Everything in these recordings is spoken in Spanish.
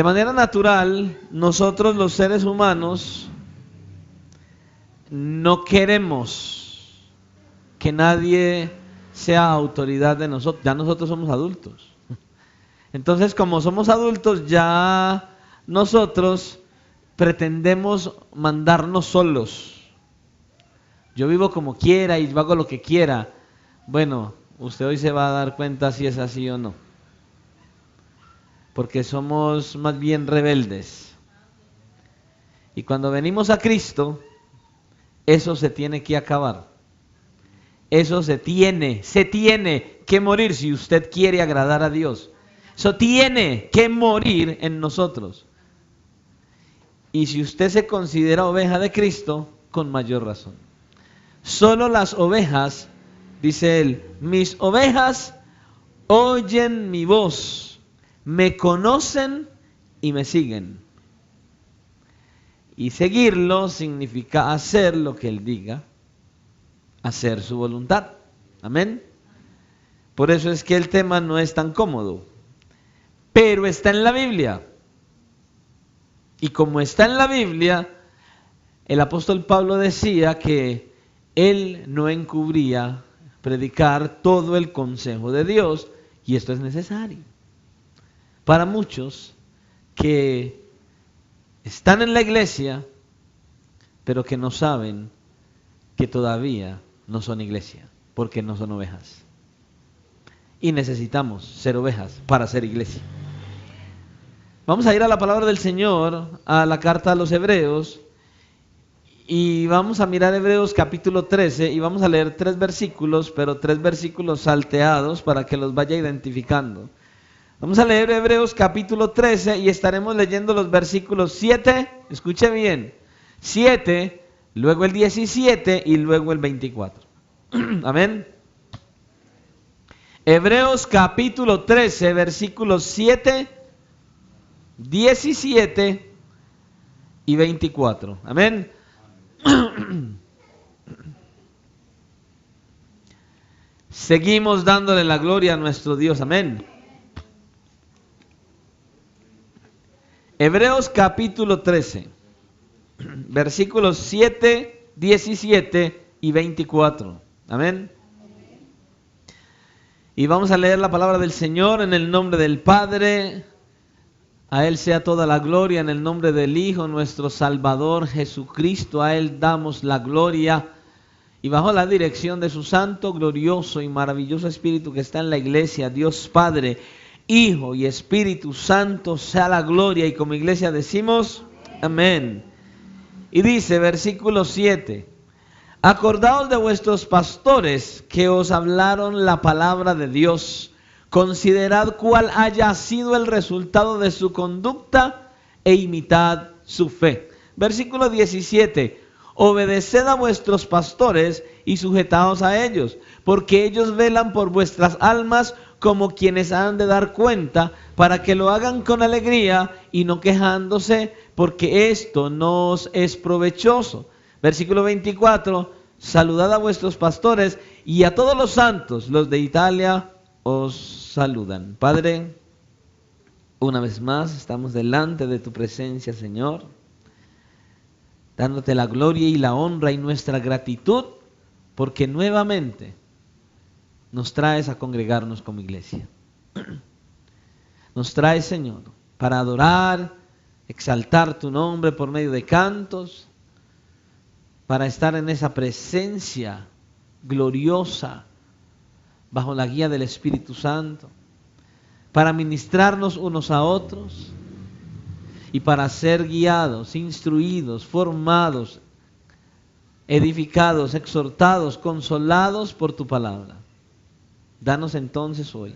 De manera natural, nosotros los seres humanos no queremos que nadie sea autoridad de nosotros. Ya nosotros somos adultos. Entonces, como somos adultos, ya nosotros pretendemos mandarnos solos. Yo vivo como quiera y hago lo que quiera. Bueno, usted hoy se va a dar cuenta si es así o no. Porque somos más bien rebeldes. Y cuando venimos a Cristo, eso se tiene que acabar. Eso se tiene que morir si usted quiere agradar a Dios. Eso tiene que morir en nosotros. Y si usted se considera oveja de Cristo, con mayor razón. Solo las ovejas, dice él, mis ovejas oyen mi voz, me conocen y me siguen. Y seguirlo significa hacer lo que él diga, hacer su voluntad. Amén. Por eso es que el tema no es tan cómodo, pero está en la Biblia. Y como está en la Biblia, el apóstol Pablo decía que él no encubría predicar todo el consejo de Dios, y esto es necesario para muchos que están en la iglesia, pero que no saben que todavía no son iglesia, porque no son ovejas. Y necesitamos ser ovejas para ser iglesia. Vamos a ir a la palabra del Señor, a la carta a los Hebreos, y vamos a mirar Hebreos capítulo 13, y vamos a leer 3 versículos, pero 3 versículos salteados para que los vaya identificando. Vamos a leer Hebreos capítulo 13 y estaremos leyendo los versículos 7, escuche bien, 7, luego el 17 y luego el 24. Amén. Hebreos capítulo 13, versículos 7, 17 y 24. Amén. Seguimos dándole la gloria a nuestro Dios. Amén. Hebreos capítulo 13, versículos 7, 17 y 24. Amén. Y vamos a leer la palabra del Señor en el nombre del Padre. A Él sea toda la gloria, en el nombre del Hijo, nuestro Salvador Jesucristo. A Él damos la gloria. Y bajo la dirección de su santo, glorioso y maravilloso Espíritu que está en la iglesia, Dios Padre, Hijo y Espíritu Santo, sea la gloria. Y como iglesia decimos, amén. Y dice, versículo 7, acordaos de vuestros pastores que os hablaron la palabra de Dios. Considerad cuál haya sido el resultado de su conducta e imitad su fe. Versículo 17, obedeced a vuestros pastores y sujetaos a ellos, porque ellos velan por vuestras almas como quienes han de dar cuenta, para que lo hagan con alegría y no quejándose, porque esto no os es provechoso. Versículo 24, saludad a vuestros pastores y a todos los santos, los de Italia os saludan. Padre, una vez más estamos delante de tu presencia, Señor, dándote la gloria y la honra y nuestra gratitud, porque nuevamente nos traes a congregarnos como iglesia. Nos traes, Señor, para adorar, exaltar tu nombre por medio de cantos, para estar en esa presencia gloriosa bajo la guía del Espíritu Santo, para ministrarnos unos a otros y para ser guiados, instruidos, formados, edificados, exhortados, consolados por tu palabra. Danos entonces hoy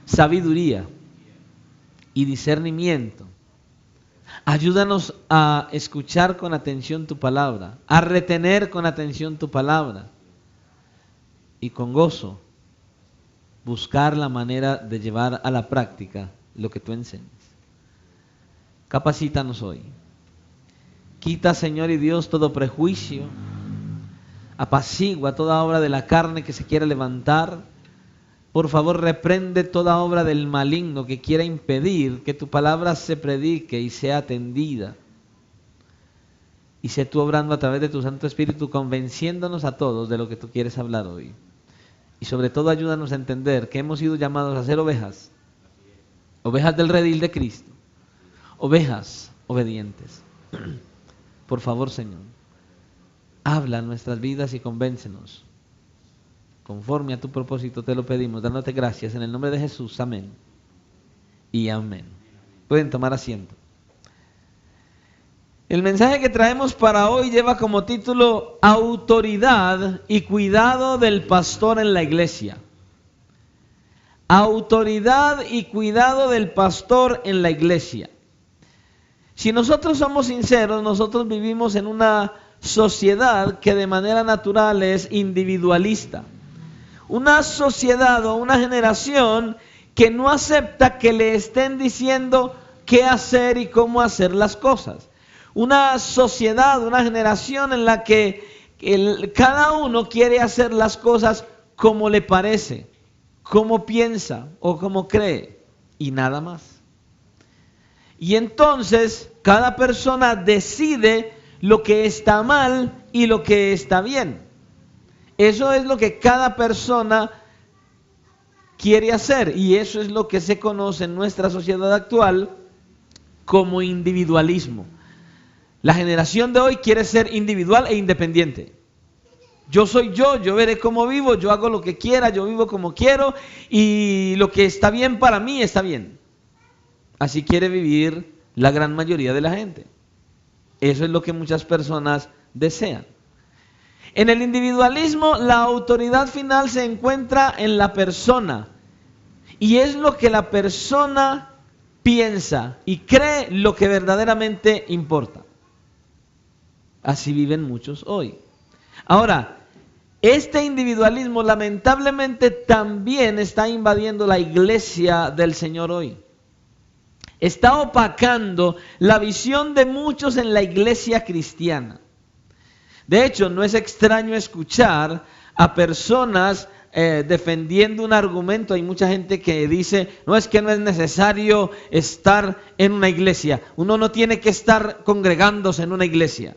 sabiduría y discernimiento. Ayúdanos a escuchar con atención tu palabra, a retener con atención tu palabra y con gozo buscar la manera de llevar a la práctica lo que tú enseñas. Capacítanos hoy. Quita, Señor y Dios, todo prejuicio. Apacigua toda obra de la carne que se quiera levantar Por favor, reprende toda obra del maligno que quiera impedir que tu palabra se predique y sea atendida. Y sé tú obrando a través de tu Santo Espíritu, convenciéndonos a todos de lo que tú quieres hablar hoy. Y sobre todo ayúdanos a entender que hemos sido llamados a ser ovejas. Ovejas del redil de Cristo. Ovejas obedientes. Por favor, Señor, habla en nuestras vidas y convéncenos. Conforme a tu propósito te lo pedimos, dándote gracias en el nombre de Jesús. Amén y amén. Pueden tomar asiento. El mensaje que traemos para hoy lleva como título Autoridad y cuidado del pastor en la iglesia. Autoridad y cuidado del pastor en la iglesia. Si nosotros somos sinceros, nosotros vivimos en una sociedad que de manera natural es individualista. Una sociedad o una generación que no acepta que le estén diciendo qué hacer y cómo hacer las cosas. Una sociedad, una generación en la que cada uno quiere hacer las cosas como le parece, como piensa o como cree y nada más. Y entonces cada persona decide lo que está mal y lo que está bien. Eso es lo que cada persona quiere hacer y eso es lo que se conoce en nuestra sociedad actual como individualismo. La generación de hoy quiere ser individual e independiente. Yo soy yo veré cómo vivo, yo hago lo que quiera, yo vivo como quiero y lo que está bien para mí está bien. Así quiere vivir la gran mayoría de la gente. Eso es lo que muchas personas desean. En el individualismo, la autoridad final se encuentra en la persona y es lo que la persona piensa y cree lo que verdaderamente importa. Así viven muchos hoy. Ahora, este individualismo lamentablemente también está invadiendo la iglesia del Señor hoy. Está opacando la visión de muchos en la iglesia cristiana. De hecho, no es extraño escuchar a personas defendiendo un argumento. Hay mucha gente que dice, no es que no es necesario estar en una iglesia. Uno no tiene que estar congregándose en una iglesia.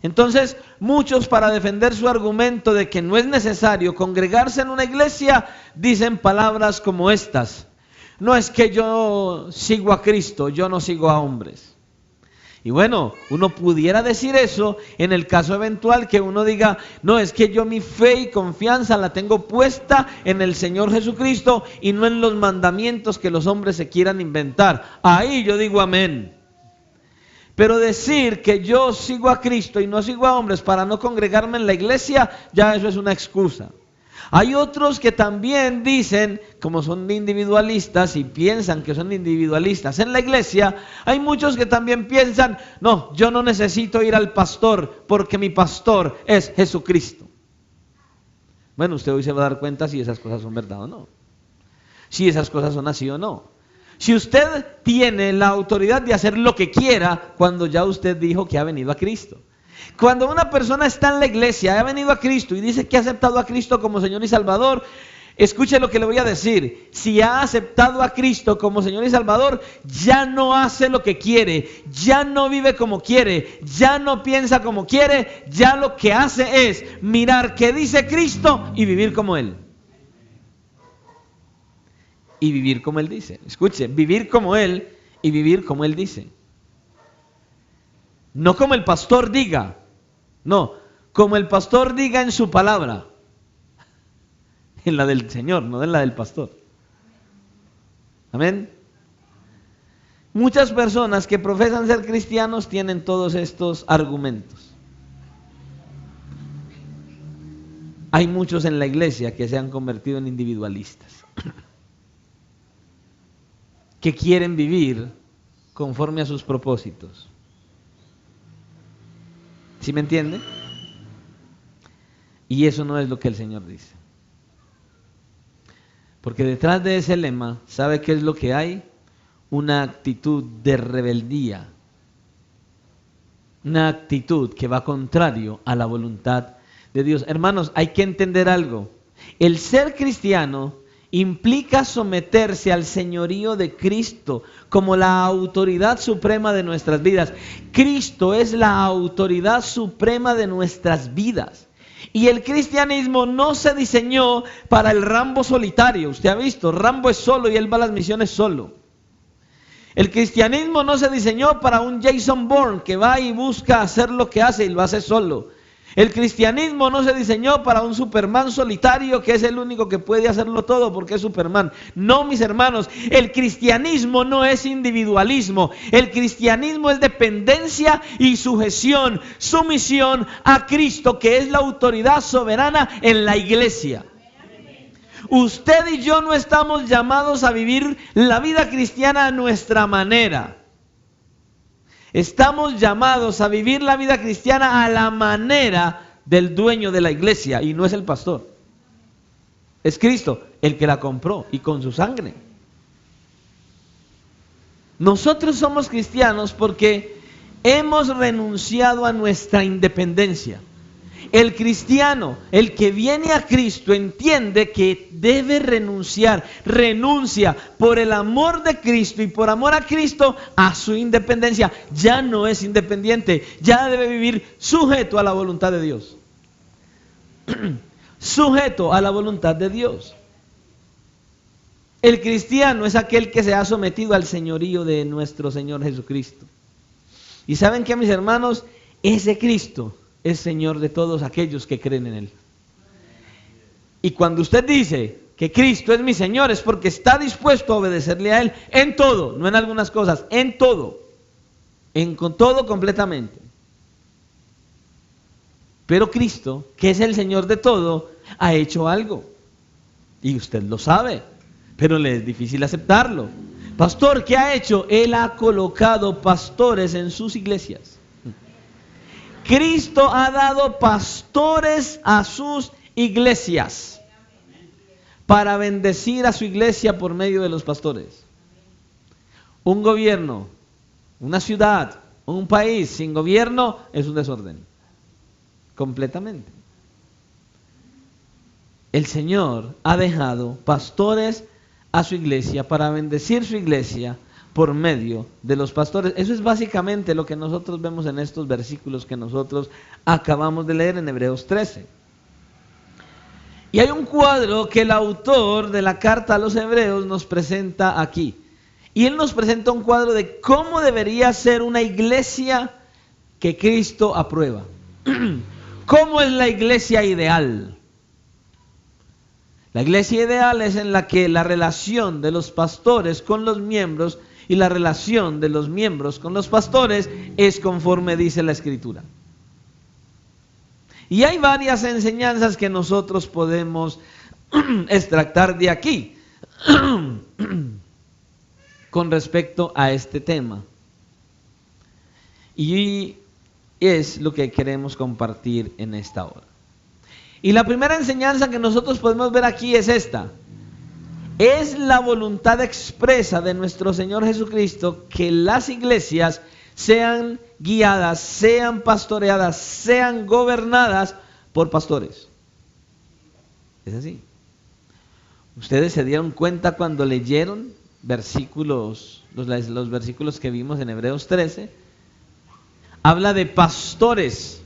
Entonces, muchos para defender su argumento de que no es necesario congregarse en una iglesia, dicen palabras como estas. No es que yo sigo a Cristo, yo no sigo a hombres. Y bueno, uno pudiera decir eso en el caso eventual que uno diga, no, es que yo mi fe y confianza la tengo puesta en el Señor Jesucristo y no en los mandamientos que los hombres se quieran inventar. Ahí yo digo amén. Pero decir que yo sigo a Cristo y no sigo a hombres para no congregarme en la iglesia, ya eso es una excusa. Hay otros que también dicen, como son individualistas y piensan que son individualistas en la iglesia, hay muchos que también piensan, no, yo no necesito ir al pastor porque mi pastor es Jesucristo. Bueno, usted hoy se va a dar cuenta si esas cosas son verdad o no. Si esas cosas son así o no. Si usted tiene la autoridad de hacer lo que quiera cuando ya usted dijo que ha venido a Cristo. Cuando una persona está en la iglesia, ha venido a Cristo y dice que ha aceptado a Cristo como Señor y Salvador, escuche lo que le voy a decir. Si ha aceptado a Cristo como Señor y Salvador, ya no hace lo que quiere, ya no vive como quiere, ya no piensa como quiere, ya lo que hace es mirar qué dice Cristo y vivir como Él. Y vivir como Él dice. Escuche, vivir como Él y vivir como Él dice. No como el pastor diga, no, como el pastor diga en su palabra. En la del Señor, no en la del pastor. Amén. Muchas personas que profesan ser cristianos tienen todos estos argumentos. Hay muchos en la iglesia que se han convertido en individualistas. Que quieren vivir conforme a sus propósitos. ¿Sí me entiende? Y eso no es lo que el Señor dice. Porque detrás de ese lema, ¿sabe qué es lo que hay? Una actitud de rebeldía. Una actitud que va contrario a la voluntad de Dios. Hermanos, hay que entender algo. El ser cristiano implica someterse al señorío de Cristo como la autoridad suprema de nuestras vidas. Cristo es la autoridad suprema de nuestras vidas. Y el cristianismo no se diseñó para el Rambo solitario. Usted ha visto, Rambo es solo y él va a las misiones solo. El cristianismo no se diseñó para un Jason Bourne que va y busca hacer lo que hace y lo hace solo. El cristianismo no se diseñó para un Superman solitario que es el único que puede hacerlo todo porque es Superman. No, mis hermanos, el cristianismo no es individualismo. El cristianismo es dependencia y sujeción, sumisión a Cristo, que es la autoridad soberana en la iglesia. Usted y yo no estamos llamados a vivir la vida cristiana a nuestra manera. Estamos llamados a vivir la vida cristiana a la manera del dueño de la iglesia, y no es el pastor. Es Cristo el que la compró y con su sangre. Nosotros somos cristianos porque hemos renunciado a nuestra independencia. El cristiano, el que viene a Cristo, entiende que debe renuncia por el amor de Cristo y por amor a Cristo a su independencia. Ya no es independiente, ya debe vivir sujeto a la voluntad de Dios. Sujeto a la voluntad de Dios. El cristiano es aquel que se ha sometido al señorío de nuestro Señor Jesucristo. Y ¿saben qué, mis hermanos? Ese Cristo es Señor de todos aquellos que creen en Él. Y cuando usted dice que Cristo es mi Señor, es porque está dispuesto a obedecerle a Él en todo, no en algunas cosas, en todo. Con todo completamente. Pero Cristo, que es el Señor de todo, ha hecho algo. Y usted lo sabe, pero le es difícil aceptarlo. Pastor, ¿qué ha hecho? Él ha colocado pastores en sus iglesias. Cristo ha dado pastores a sus iglesias para bendecir a su iglesia por medio de los pastores. Un gobierno, una ciudad, un país sin gobierno es un desorden. Completamente. El Señor ha dejado pastores a su iglesia para bendecir su iglesia por medio de los pastores. Eso es básicamente lo que nosotros vemos en estos versículos que nosotros acabamos de leer en Hebreos 13. Y hay un cuadro que el autor de la carta a los Hebreos nos presenta aquí. Y él nos presenta un cuadro de cómo debería ser una iglesia que Cristo aprueba. ¿Cómo es la iglesia ideal? La iglesia ideal es en la que la relación de los pastores con los miembros y la relación de los miembros con los pastores es conforme dice la Escritura. Y hay varias enseñanzas que nosotros podemos extractar de aquí con respecto a este tema. Y es lo que queremos compartir en esta hora. Y la primera enseñanza que nosotros podemos ver aquí es esta. Es la voluntad expresa de nuestro Señor Jesucristo que las iglesias sean guiadas, sean pastoreadas, sean gobernadas por pastores. Es así. Ustedes se dieron cuenta cuando leyeron versículos, los versículos que vimos en Hebreos 13. Habla de pastores.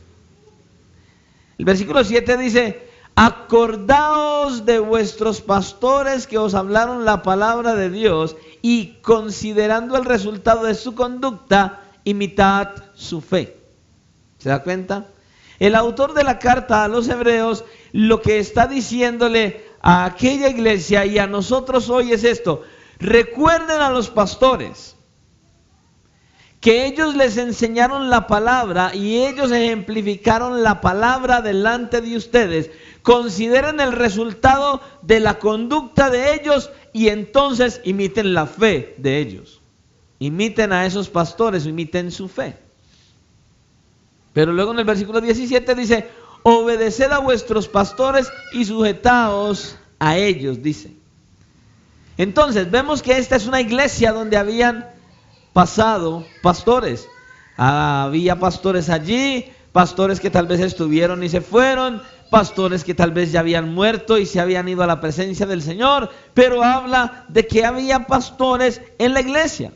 El versículo 7 dice: acordaos de vuestros pastores que os hablaron la palabra de Dios, y considerando el resultado de su conducta, imitad su fe. ¿Se da cuenta? El autor de la carta a los Hebreos lo que está diciéndole a aquella iglesia y a nosotros hoy es esto: recuerden a los pastores que ellos les enseñaron la palabra y ellos ejemplificaron la palabra delante de ustedes. Consideren el resultado de la conducta de ellos y entonces imiten la fe de ellos. Imiten a esos pastores, imiten su fe. Pero luego en el versículo 17 dice: obedeced a vuestros pastores y sujetaos a ellos, dice. Entonces vemos que esta es una iglesia donde habían pasado pastores. Había pastores allí, pastores que tal vez estuvieron y se fueron, pastores que tal vez ya habían muerto y se habían ido a la presencia del Señor, pero habla de que había pastores en la iglesia.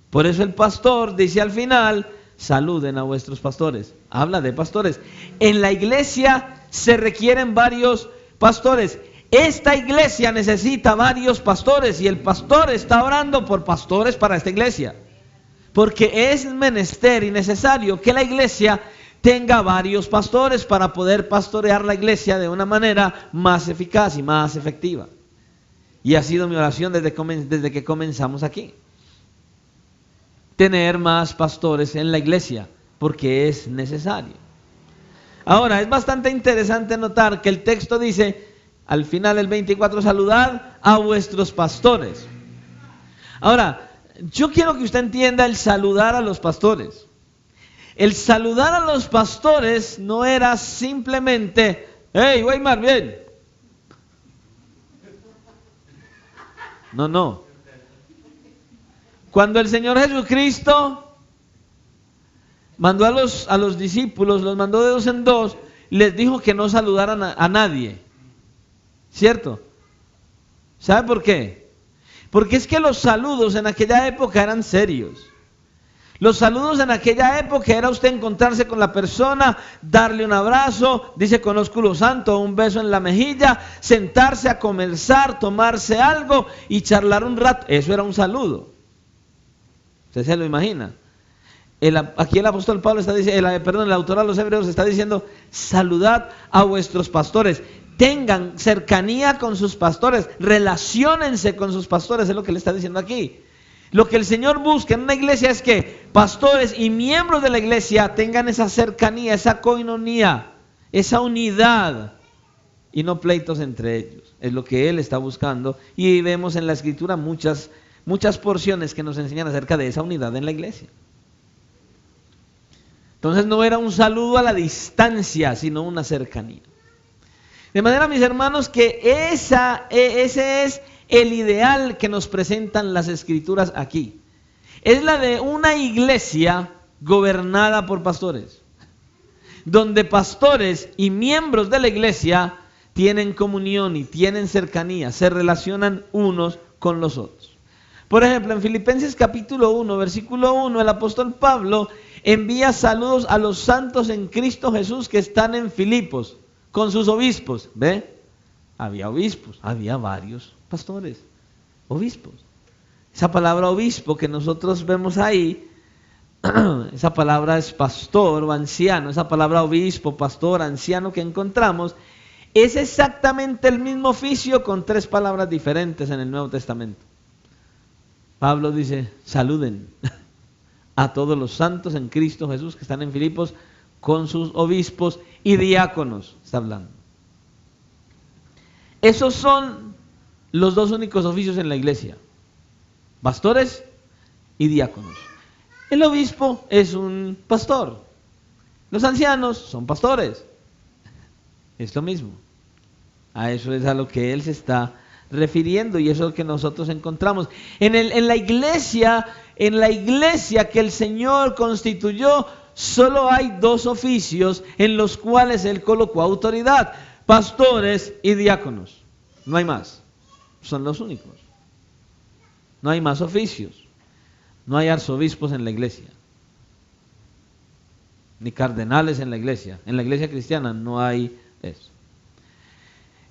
Por eso el pastor dice al final, saluden a vuestros pastores. Habla de pastores. En la iglesia se requieren varios pastores. Esta iglesia necesita varios pastores y el pastor está orando por pastores para esta iglesia. Porque es menester y necesario que la iglesia tenga varios pastores para poder pastorear la iglesia de una manera más eficaz y más efectiva. Y ha sido mi oración desde que comenzamos aquí. Tener más pastores en la iglesia, porque es necesario. Ahora, es bastante interesante notar que el texto dice, al final del 24, saludad a vuestros pastores. Ahora, yo quiero que usted entienda el saludar a los pastores. El saludar a los pastores no era simplemente, hey, Weimar, bien. No. Cuando el Señor Jesucristo mandó a los discípulos, los mandó de dos en dos, les dijo que no saludaran a nadie. ¿Cierto? ¿Sabe por qué? Porque es que los saludos en aquella época eran serios. Los saludos en aquella época era usted encontrarse con la persona, darle un abrazo, dice con ósculo santo, un beso en la mejilla, sentarse a conversar, tomarse algo y charlar un rato. Eso era un saludo. ¿Usted se lo imagina? Aquí el apóstol Pablo está diciendo, el autor a los Hebreos está diciendo, saludad a vuestros pastores. Tengan cercanía con sus pastores, relaciónense con sus pastores, es lo que le está diciendo aquí. Lo que el Señor busca en una iglesia es que pastores y miembros de la iglesia tengan esa cercanía, esa coinonía, esa unidad y no pleitos entre ellos. Es lo que Él está buscando y vemos en la Escritura muchas porciones que nos enseñan acerca de esa unidad en la iglesia. Entonces no era un saludo a la distancia, sino una cercanía. De manera, mis hermanos, que ese es el ideal que nos presentan las Escrituras aquí. Es la de una iglesia gobernada por pastores, donde pastores y miembros de la iglesia tienen comunión y tienen cercanía, se relacionan unos con los otros. Por ejemplo, en Filipenses capítulo 1, versículo 1, el apóstol Pablo envía saludos a los santos en Cristo Jesús que están en Filipos, con sus obispos. ¿Ve? Había obispos, había varios pastores, obispos. Esa palabra obispo que nosotros vemos ahí, esa palabra es pastor o anciano, esa palabra obispo, pastor, anciano que encontramos, es exactamente el mismo oficio con tres palabras diferentes en el Nuevo Testamento. Pablo dice, saluden a todos los santos en Cristo Jesús que están en Filipos con sus obispos y diáconos, está hablando. Esos son los dos únicos oficios en la iglesia, pastores y diáconos. El obispo es un pastor, los ancianos son pastores, es lo mismo. A eso es a lo que él se está refiriendo y eso es lo que nosotros encontramos. En la iglesia que el Señor constituyó, solo hay dos oficios en los cuales Él colocó autoridad, pastores y diáconos. No hay más, son los únicos. No hay más oficios. No hay arzobispos en la iglesia, ni cardenales en la iglesia. En la iglesia cristiana no hay eso.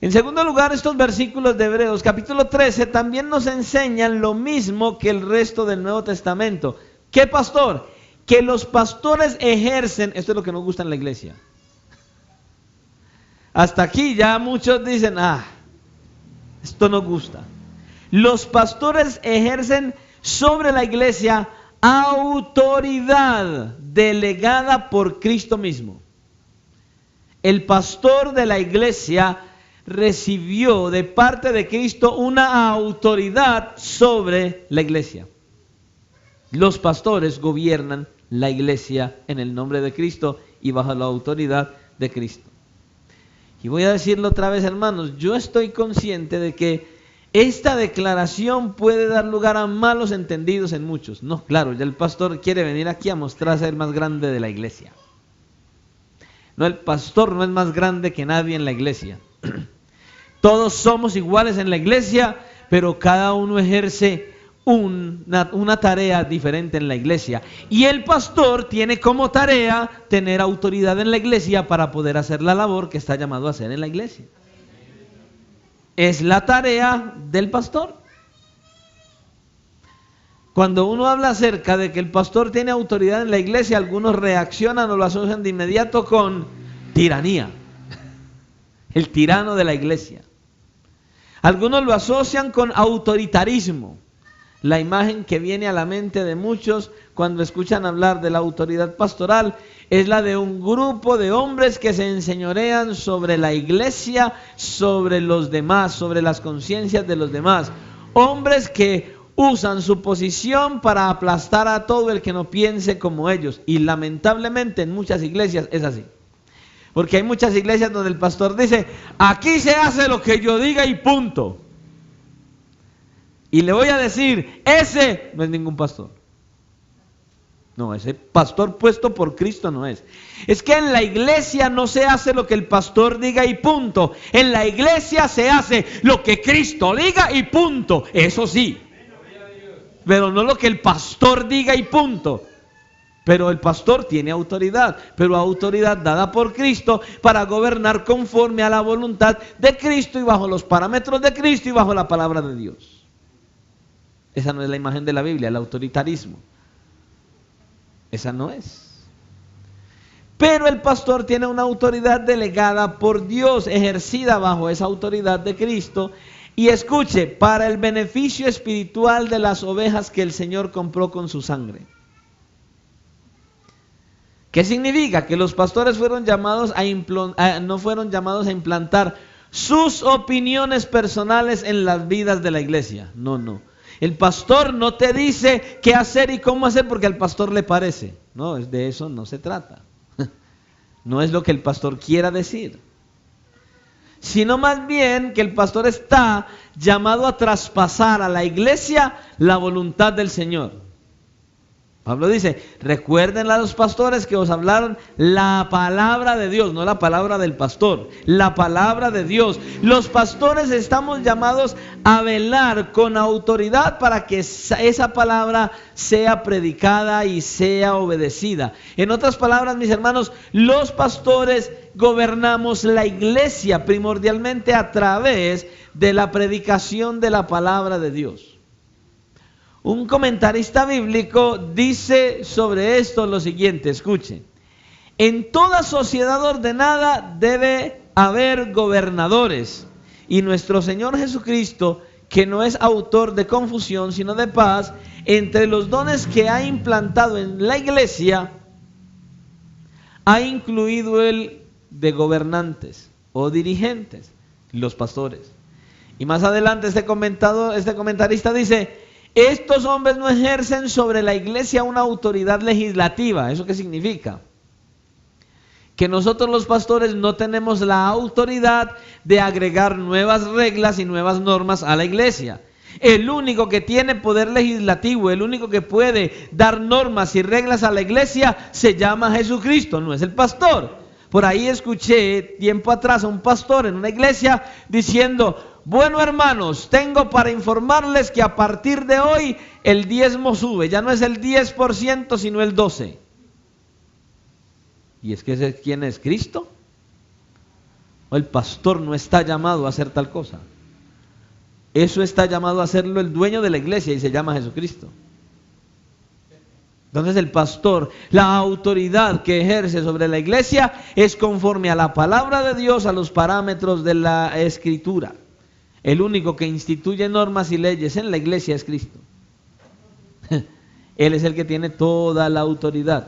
En segundo lugar, estos versículos de Hebreos capítulo 13 también nos enseñan lo mismo que el resto del Nuevo Testamento. ¿Qué pastor? Que los pastores ejercen, esto es lo que nos gusta en la iglesia. Hasta aquí ya muchos dicen, esto nos gusta. Los pastores ejercen sobre la iglesia autoridad delegada por Cristo mismo. El pastor de la iglesia recibió de parte de Cristo una autoridad sobre la iglesia. Los pastores gobiernan la iglesia en el nombre de Cristo y bajo la autoridad de Cristo. Y voy a decirlo otra vez, hermanos, yo estoy consciente de que esta declaración puede dar lugar a malos entendidos en muchos. No, claro, ya el pastor quiere venir aquí a mostrarse el más grande de la iglesia. No, el pastor no es más grande que nadie en la iglesia. Todos somos iguales en la iglesia, pero cada uno ejerce una tarea diferente en la iglesia. Y el pastor tiene como tarea tener autoridad en la iglesia para poder hacer la labor que está llamado a hacer en la iglesia. Es la tarea del pastor. Cuando uno habla acerca de que el pastor tiene autoridad en la iglesia, algunos reaccionan o lo asocian de inmediato con tiranía. El tirano de la iglesia. Algunos lo asocian con autoritarismo. La imagen que viene a la mente de muchos cuando escuchan hablar de la autoridad pastoral es la de un grupo de hombres que se enseñorean sobre la iglesia, sobre los demás, sobre las conciencias de los demás. Hombres que usan su posición para aplastar a todo el que no piense como ellos. Y lamentablemente en muchas iglesias es así. Porque hay muchas iglesias donde el pastor dice, aquí se hace lo que yo diga y punto. Y le voy a decir, ese no es ningún pastor. No, ese pastor puesto por Cristo no es. Es que en la iglesia no se hace lo que el pastor diga y punto. En la iglesia se hace lo que Cristo diga y punto. Eso sí. Pero no lo que el pastor diga y punto. Pero el pastor tiene autoridad, pero autoridad dada por Cristo para gobernar conforme a la voluntad de Cristo y bajo los parámetros de Cristo y bajo la palabra de Dios. Esa no es la imagen de la Biblia, el autoritarismo. Esa no es. Pero el pastor tiene una autoridad delegada por Dios, ejercida bajo esa autoridad de Cristo. Y escuche, para el beneficio espiritual de las ovejas que el Señor compró con su sangre. ¿Qué significa? Que los pastores fueron llamados no fueron llamados a implantar sus opiniones personales en las vidas de la iglesia. No. El pastor no te dice qué hacer y cómo hacer porque al pastor le parece. No, de eso no se trata. No es lo que el pastor quiera decir. Sino más bien que el pastor está llamado a traspasar a la iglesia la voluntad del Señor. Pablo dice, recuerden a los pastores que os hablaron la palabra de Dios, no la palabra del pastor, la palabra de Dios. Los pastores estamos llamados a velar con autoridad para que esa palabra sea predicada y sea obedecida. En otras palabras, mis hermanos, los pastores gobernamos la iglesia primordialmente a través de la predicación de la palabra de Dios. Un comentarista bíblico dice sobre esto lo siguiente, escuchen. En toda sociedad ordenada debe haber gobernadores. Y nuestro Señor Jesucristo, que no es autor de confusión, sino de paz, entre los dones que ha implantado en la iglesia, ha incluido el de gobernantes o dirigentes, los pastores. Y más adelante este comentarista dice, estos hombres no ejercen sobre la iglesia una autoridad legislativa. ¿Eso qué significa? Que nosotros los pastores no tenemos la autoridad de agregar nuevas reglas y nuevas normas a la iglesia. El único que tiene poder legislativo, el único que puede dar normas y reglas a la iglesia se llama Jesucristo, no es el pastor. Por ahí escuché tiempo atrás a un pastor en una iglesia diciendo, bueno, hermanos, tengo para informarles que a partir de hoy el diezmo sube. Ya no es el 10%, sino el 12%. ¿Y es que quién es? ¿Cristo? ¿O el pastor no está llamado a hacer tal cosa? Eso está llamado a hacerlo el dueño de la iglesia y se llama Jesucristo. Entonces el pastor, la autoridad que ejerce sobre la iglesia es conforme a la palabra de Dios, a los parámetros de la Escritura. El único que instituye normas y leyes en la iglesia es Cristo. Él es el que tiene toda la autoridad,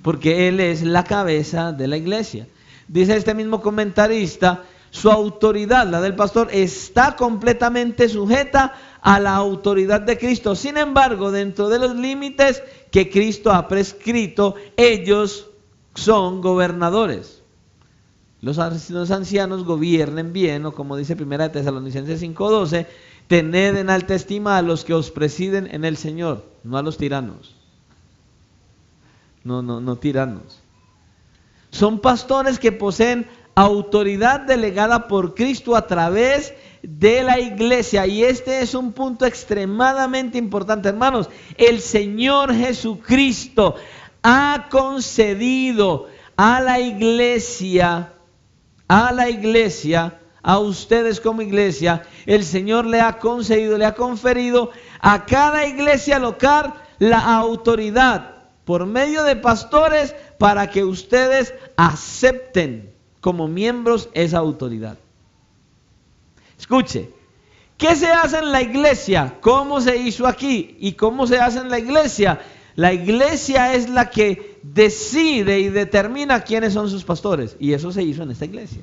porque Él es la cabeza de la iglesia. Dice este mismo comentarista, su autoridad, la del pastor, está completamente sujeta a la autoridad de Cristo. Sin embargo, dentro de los límites que Cristo ha prescrito, ellos son gobernadores. Los ancianos gobiernen bien, o como dice 1 Tesalonicenses 5:12, tened en alta estima a los que os presiden en el Señor, no a los tiranos. No tiranos. Son pastores que poseen autoridad delegada por Cristo a través de la iglesia. Y este es un punto extremadamente importante, hermanos. El Señor Jesucristo ha concedido a la iglesia, a ustedes como iglesia, el Señor le ha concedido, le ha conferido a cada iglesia local la autoridad por medio de pastores para que ustedes acepten como miembros esa autoridad. Escuche, ¿qué se hace en la iglesia? ¿Cómo se hizo aquí? ¿Y cómo se hace en la iglesia? La iglesia es la que decide y determina quiénes son sus pastores. Y eso se hizo en esta iglesia.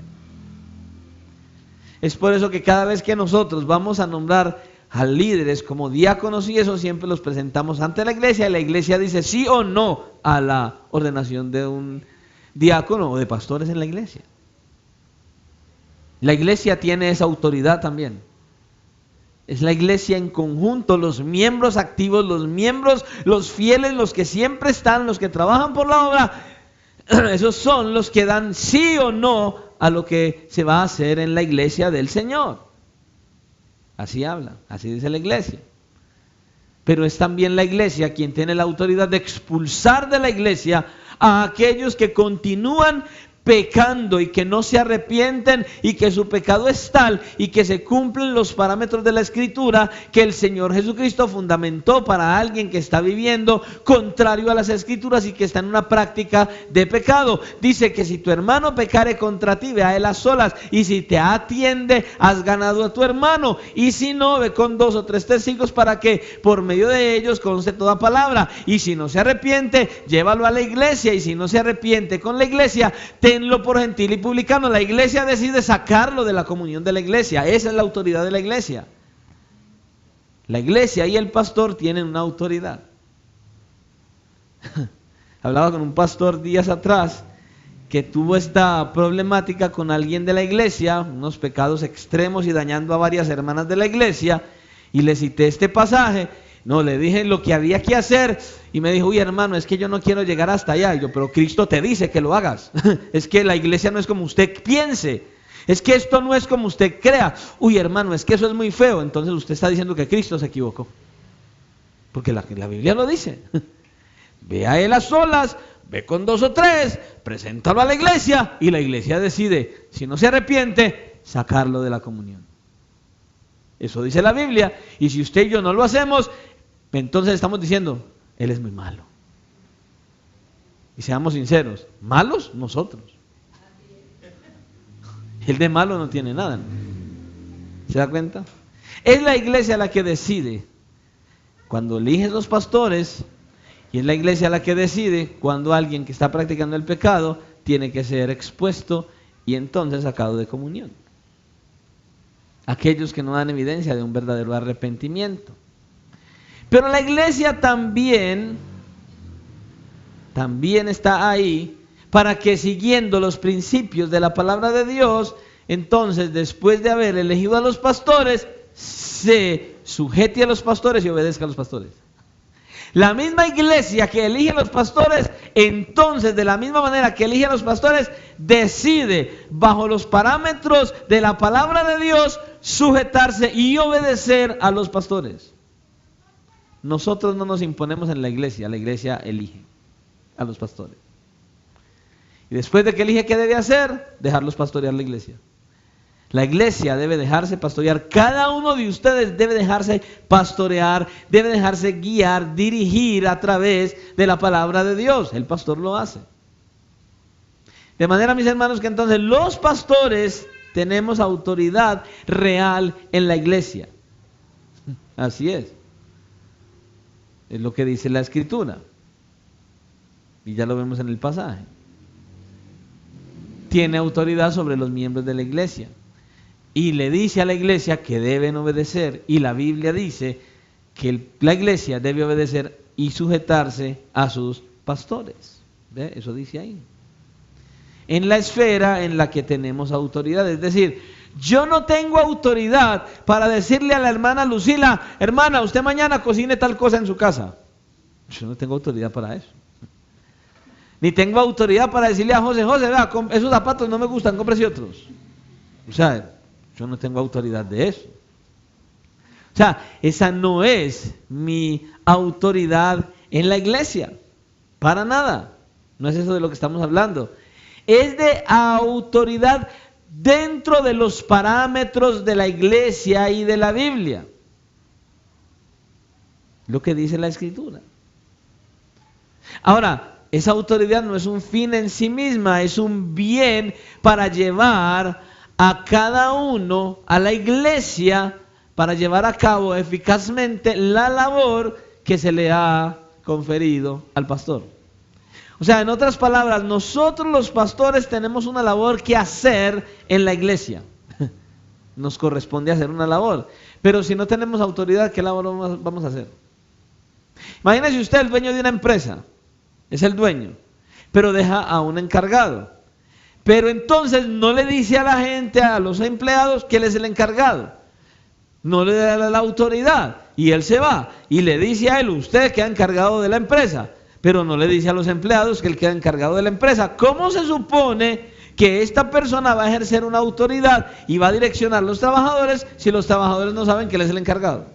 Es por eso que cada vez que nosotros vamos a nombrar a líderes como diáconos y eso, siempre los presentamos ante la iglesia y la iglesia dice sí o no a la ordenación de un diácono o de pastores en la iglesia. La iglesia tiene esa autoridad también. Es la iglesia en conjunto, los miembros activos, los miembros, los fieles, los que siempre están, los que trabajan por la obra, esos son los que dan sí o no a lo que se va a hacer en la iglesia del Señor. Así habla, así dice la iglesia. Pero es también la iglesia quien tiene la autoridad de expulsar de la iglesia a aquellos que continúan pecando y que no se arrepienten y que su pecado es tal y que se cumplen los parámetros de la Escritura que el Señor Jesucristo fundamentó para alguien que está viviendo contrario a las Escrituras y que está en una práctica de pecado. Dice que si tu hermano pecare contra ti, ve a él a solas, y si te atiende, has ganado a tu hermano, y si no, ve con 2 o 3 testigos para que por medio de ellos conste toda palabra, y si no se arrepiente, llévalo a la iglesia, y si no se arrepiente con la iglesia, tenlo por gentil y publicano. La iglesia decide sacarlo de la comunión de la iglesia. Esa es la autoridad de la iglesia. La iglesia y el pastor tienen una autoridad. Hablaba con un pastor días atrás que tuvo esta problemática con alguien de la iglesia, unos pecados extremos y dañando a varias hermanas de la iglesia, y le cité este pasaje. No, le dije lo que había que hacer y me dijo, uy hermano, es que yo no quiero llegar hasta allá. Y yo, pero Cristo te dice que lo hagas. Es que la iglesia no es como usted piense. Es que esto no es como usted crea. Uy hermano, es que eso es muy feo. Entonces usted está diciendo que Cristo se equivocó. Porque la Biblia lo dice. Ve a él a solas, ve con 2 o 3, preséntalo a la iglesia y la iglesia decide, si no se arrepiente, sacarlo de la comunión. Eso dice la Biblia. Y si usted y yo no lo hacemos, entonces estamos diciendo, él es muy malo. Y seamos sinceros, ¿malos? Nosotros. Él de malo no tiene nada. ¿Se da cuenta? Es la iglesia la que decide cuando eliges los pastores, y es la iglesia la que decide cuando alguien que está practicando el pecado tiene que ser expuesto y entonces sacado de comunión. Aquellos que no dan evidencia de un verdadero arrepentimiento. Pero la iglesia también está ahí para que, siguiendo los principios de la palabra de Dios, entonces después de haber elegido a los pastores, se sujete a los pastores y obedezca a los pastores. La misma iglesia que elige a los pastores, entonces de la misma manera que elige a los pastores, decide bajo los parámetros de la palabra de Dios sujetarse y obedecer a los pastores. Nosotros no nos imponemos en la iglesia elige a los pastores. Y después de que elige qué debe hacer, dejarlos pastorear la iglesia. La iglesia debe dejarse pastorear. Cada uno de ustedes debe dejarse pastorear, debe dejarse guiar, dirigir a través de la palabra de Dios. El pastor lo hace. De manera, mis hermanos, que entonces los pastores tenemos autoridad real en la iglesia. Así es. Es lo que dice la Escritura. Y ya lo vemos en el pasaje. Tiene autoridad sobre los miembros de la iglesia. Y le dice a la iglesia que deben obedecer. Y la Biblia dice que la iglesia debe obedecer y sujetarse a sus pastores. ¿Ve? Eso dice ahí. En la esfera en la que tenemos autoridad. Es decir, yo no tengo autoridad para decirle a la hermana Lucila, hermana, usted mañana cocine tal cosa en su casa. Yo no tengo autoridad para eso. Ni tengo autoridad para decirle a José, José, vea, esos zapatos no me gustan, cómprese otros. O sea, yo no tengo autoridad de eso. O sea, esa no es mi autoridad en la iglesia. Para nada. No es eso de lo que estamos hablando. Es de autoridad dentro de los parámetros de la iglesia y de la Biblia. Lo que dice la Escritura. Ahora, esa autoridad no es un fin en sí misma, es un bien para llevar a cada uno, a la iglesia, para llevar a cabo eficazmente la labor que se le ha conferido al pastor. O sea, en otras palabras, nosotros los pastores tenemos una labor que hacer en la iglesia. Nos corresponde hacer una labor. Pero si no tenemos autoridad, ¿qué labor vamos a hacer? Imagínese usted el dueño de una empresa. Es el dueño, pero deja a un encargado. Pero entonces no le dice a la gente, a los empleados, que él es el encargado. No le da la autoridad y él se va y le dice a él, usted queda encargado de la empresa, pero no le dice a los empleados que él queda encargado de la empresa. ¿Cómo se supone que esta persona va a ejercer una autoridad y va a direccionar a los trabajadores si los trabajadores no saben que él es el encargado?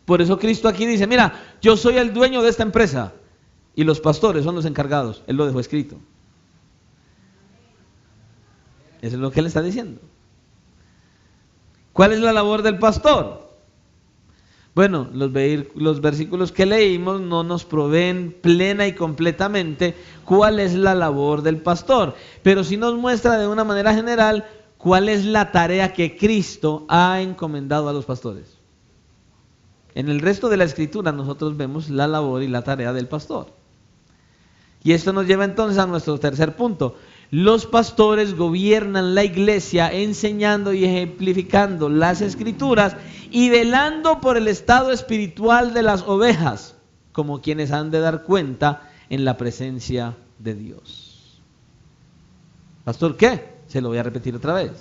Por eso Cristo aquí dice, mira, yo soy el dueño de esta empresa y los pastores son los encargados. Él lo dejó escrito. Eso es lo que él está diciendo. ¿Cuál es la labor del pastor? Bueno, los versículos que leímos no nos proveen plena y completamente cuál es la labor del pastor, pero sí nos muestra de una manera general cuál es la tarea que Cristo ha encomendado a los pastores. En el resto de la Escritura nosotros vemos la labor y la tarea del pastor. Y esto nos lleva entonces a nuestro tercer punto. Los pastores gobiernan la iglesia enseñando y ejemplificando las Escrituras y velando por el estado espiritual de las ovejas, como quienes han de dar cuenta en la presencia de Dios. ¿Pastor qué? Se lo voy a repetir otra vez.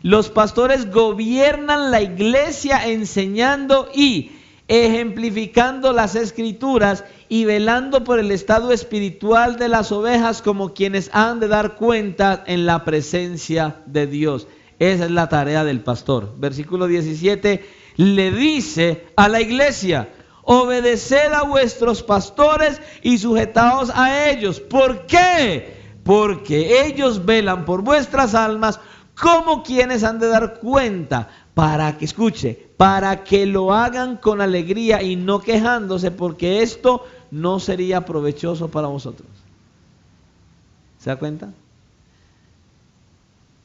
Los pastores gobiernan la iglesia enseñando y ejemplificando las Escrituras y velando por el estado espiritual de las ovejas como quienes han de dar cuenta en la presencia de Dios. Esa es la tarea del pastor. Versículo 17 le dice a la iglesia, obedeced a vuestros pastores y sujetaos a ellos. ¿Por qué? Porque ellos velan por vuestras almas como quienes han de dar cuenta, para que, escuche, para que lo hagan con alegría y no quejándose, porque esto no sería provechoso para vosotros. ¿Se da cuenta?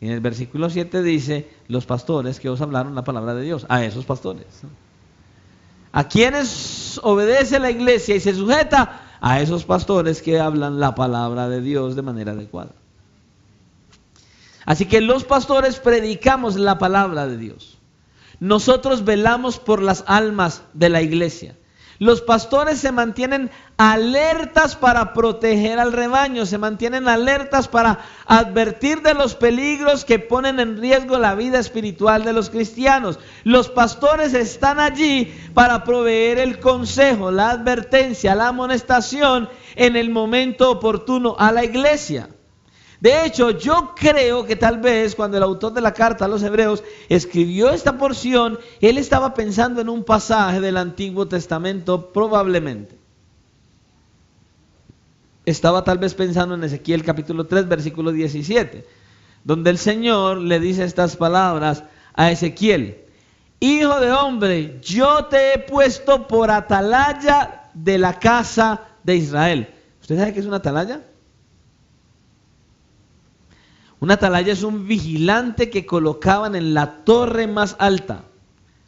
En el versículo 7 dice, los pastores que os hablaron la palabra de Dios, a esos pastores. ¿A quienes obedece la iglesia y se sujeta? A esos pastores que hablan la palabra de Dios de manera adecuada. Así que los pastores predicamos la palabra de Dios. Nosotros velamos por las almas de la iglesia. Los pastores se mantienen alertas para proteger al rebaño, se mantienen alertas para advertir de los peligros que ponen en riesgo la vida espiritual de los cristianos. Los pastores están allí para proveer el consejo, la advertencia, la amonestación en el momento oportuno a la iglesia. De hecho, yo creo que tal vez cuando el autor de la carta a los Hebreos escribió esta porción, él estaba pensando en un pasaje del Antiguo Testamento, probablemente. Estaba tal vez pensando en Ezequiel capítulo 3, versículo 17, donde el Señor le dice estas palabras a Ezequiel: Hijo de hombre, yo te he puesto por atalaya de la casa de Israel. ¿Usted sabe qué es una atalaya? Una atalaya es un vigilante que colocaban en la torre más alta.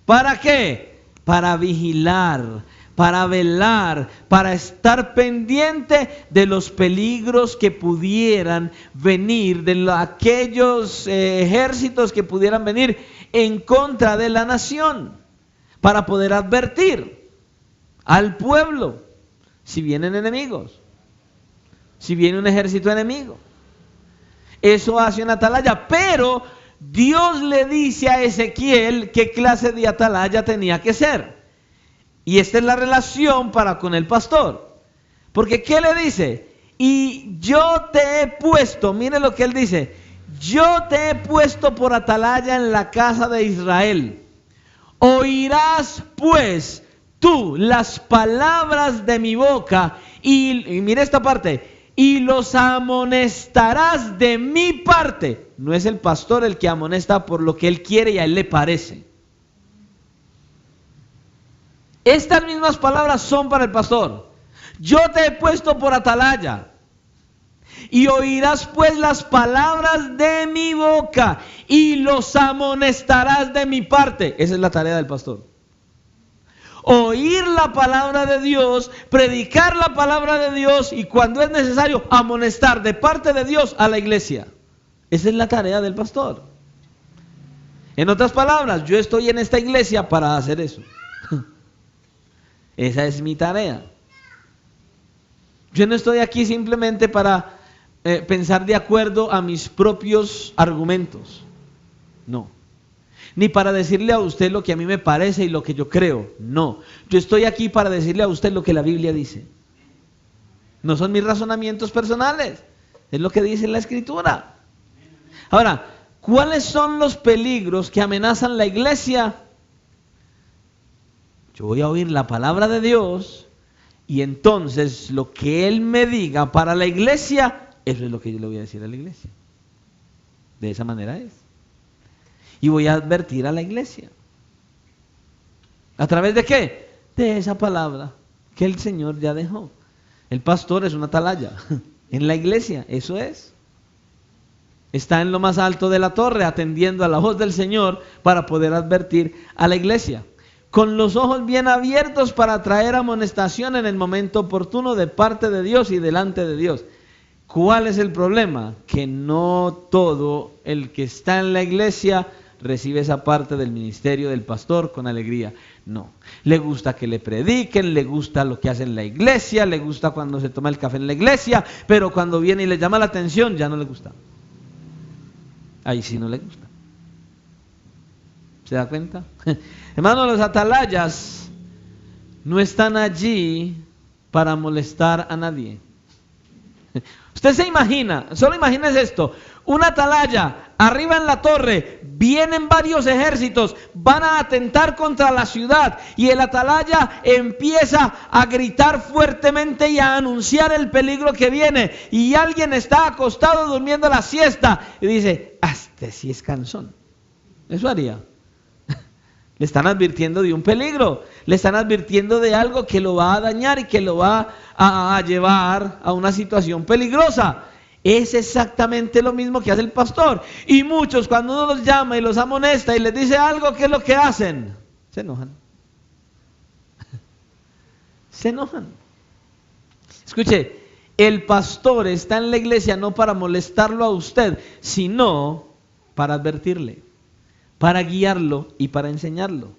¿Para qué? Para vigilar, para velar, para estar pendiente de los peligros que pudieran venir, de aquellos ejércitos que pudieran venir en contra de la nación, para poder advertir al pueblo si vienen enemigos, si viene un ejército enemigo. Eso hace una atalaya, pero Dios le dice a Ezequiel qué clase de atalaya tenía que ser. Y esta es la relación para con el pastor. Porque ¿qué le dice? Y yo te he puesto, mire lo que él dice, yo te he puesto por atalaya en la casa de Israel. Oirás pues tú las palabras de mi boca y mire esta parte, y los amonestarás de mi parte. No es el pastor el que amonesta por lo que él quiere y a él le parece. Estas mismas palabras son para el pastor. Yo te he puesto por atalaya. Y oirás pues las palabras de mi boca y los amonestarás de mi parte. Esa es la tarea del pastor. Oír la palabra de Dios, predicar la palabra de Dios y cuando es necesario amonestar de parte de Dios a la iglesia. Esa es la tarea del pastor. En otras palabras, yo estoy en esta iglesia para hacer eso. Esa es mi tarea. Yo no estoy aquí simplemente para pensar de acuerdo a mis propios argumentos. No. Ni para decirle a usted lo que a mí me parece y lo que yo creo. No. Yo estoy aquí para decirle a usted lo que la Biblia dice. No son mis razonamientos personales. Es lo que dice la Escritura. Ahora, ¿cuáles son los peligros que amenazan la iglesia? Yo voy a oír la palabra de Dios y entonces lo que Él me diga para la iglesia, eso es lo que yo le voy a decir a la iglesia. De esa manera es. Y voy a advertir a la iglesia. ¿A través de qué? De esa palabra que el Señor ya dejó. El pastor es una atalaya en la iglesia, eso es. Está en lo más alto de la torre atendiendo a la voz del Señor para poder advertir a la iglesia. Con los ojos bien abiertos para traer amonestación en el momento oportuno de parte de Dios y delante de Dios. ¿Cuál es el problema? Que no todo el que está en la iglesia recibe esa parte del ministerio del pastor con alegría. No. Le gusta que le prediquen, le gusta lo que hace en la iglesia, le gusta cuando se toma el café en la iglesia, pero cuando viene y le llama la atención ya no le gusta. Ahí sí no le gusta. ¿Se da cuenta? Hermano, los atalayas no están allí para molestar a nadie. Usted se imagina, solo imagínese esto, una atalaya arriba en la torre, vienen varios ejércitos, van a atentar contra la ciudad y el atalaya empieza a gritar fuertemente y a anunciar el peligro que viene y alguien está acostado durmiendo la siesta y dice, este sí es cansón. Eso haría. Le están advirtiendo de un peligro, le están advirtiendo de algo que lo va a dañar y que lo va a llevar a una situación peligrosa. Es exactamente lo mismo que hace el pastor. Y muchos cuando uno los llama y los amonesta y les dice algo, ¿qué es lo que hacen? Se enojan. Se enojan. Escuche, el pastor está en la iglesia no para molestarlo a usted, sino para advertirle, para guiarlo y para enseñarlo.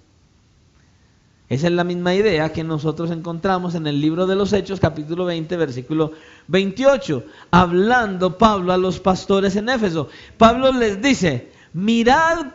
Esa es la misma idea que nosotros encontramos en el libro de los Hechos, capítulo 20, versículo 28, hablando Pablo a los pastores en Éfeso. Pablo les dice, mirad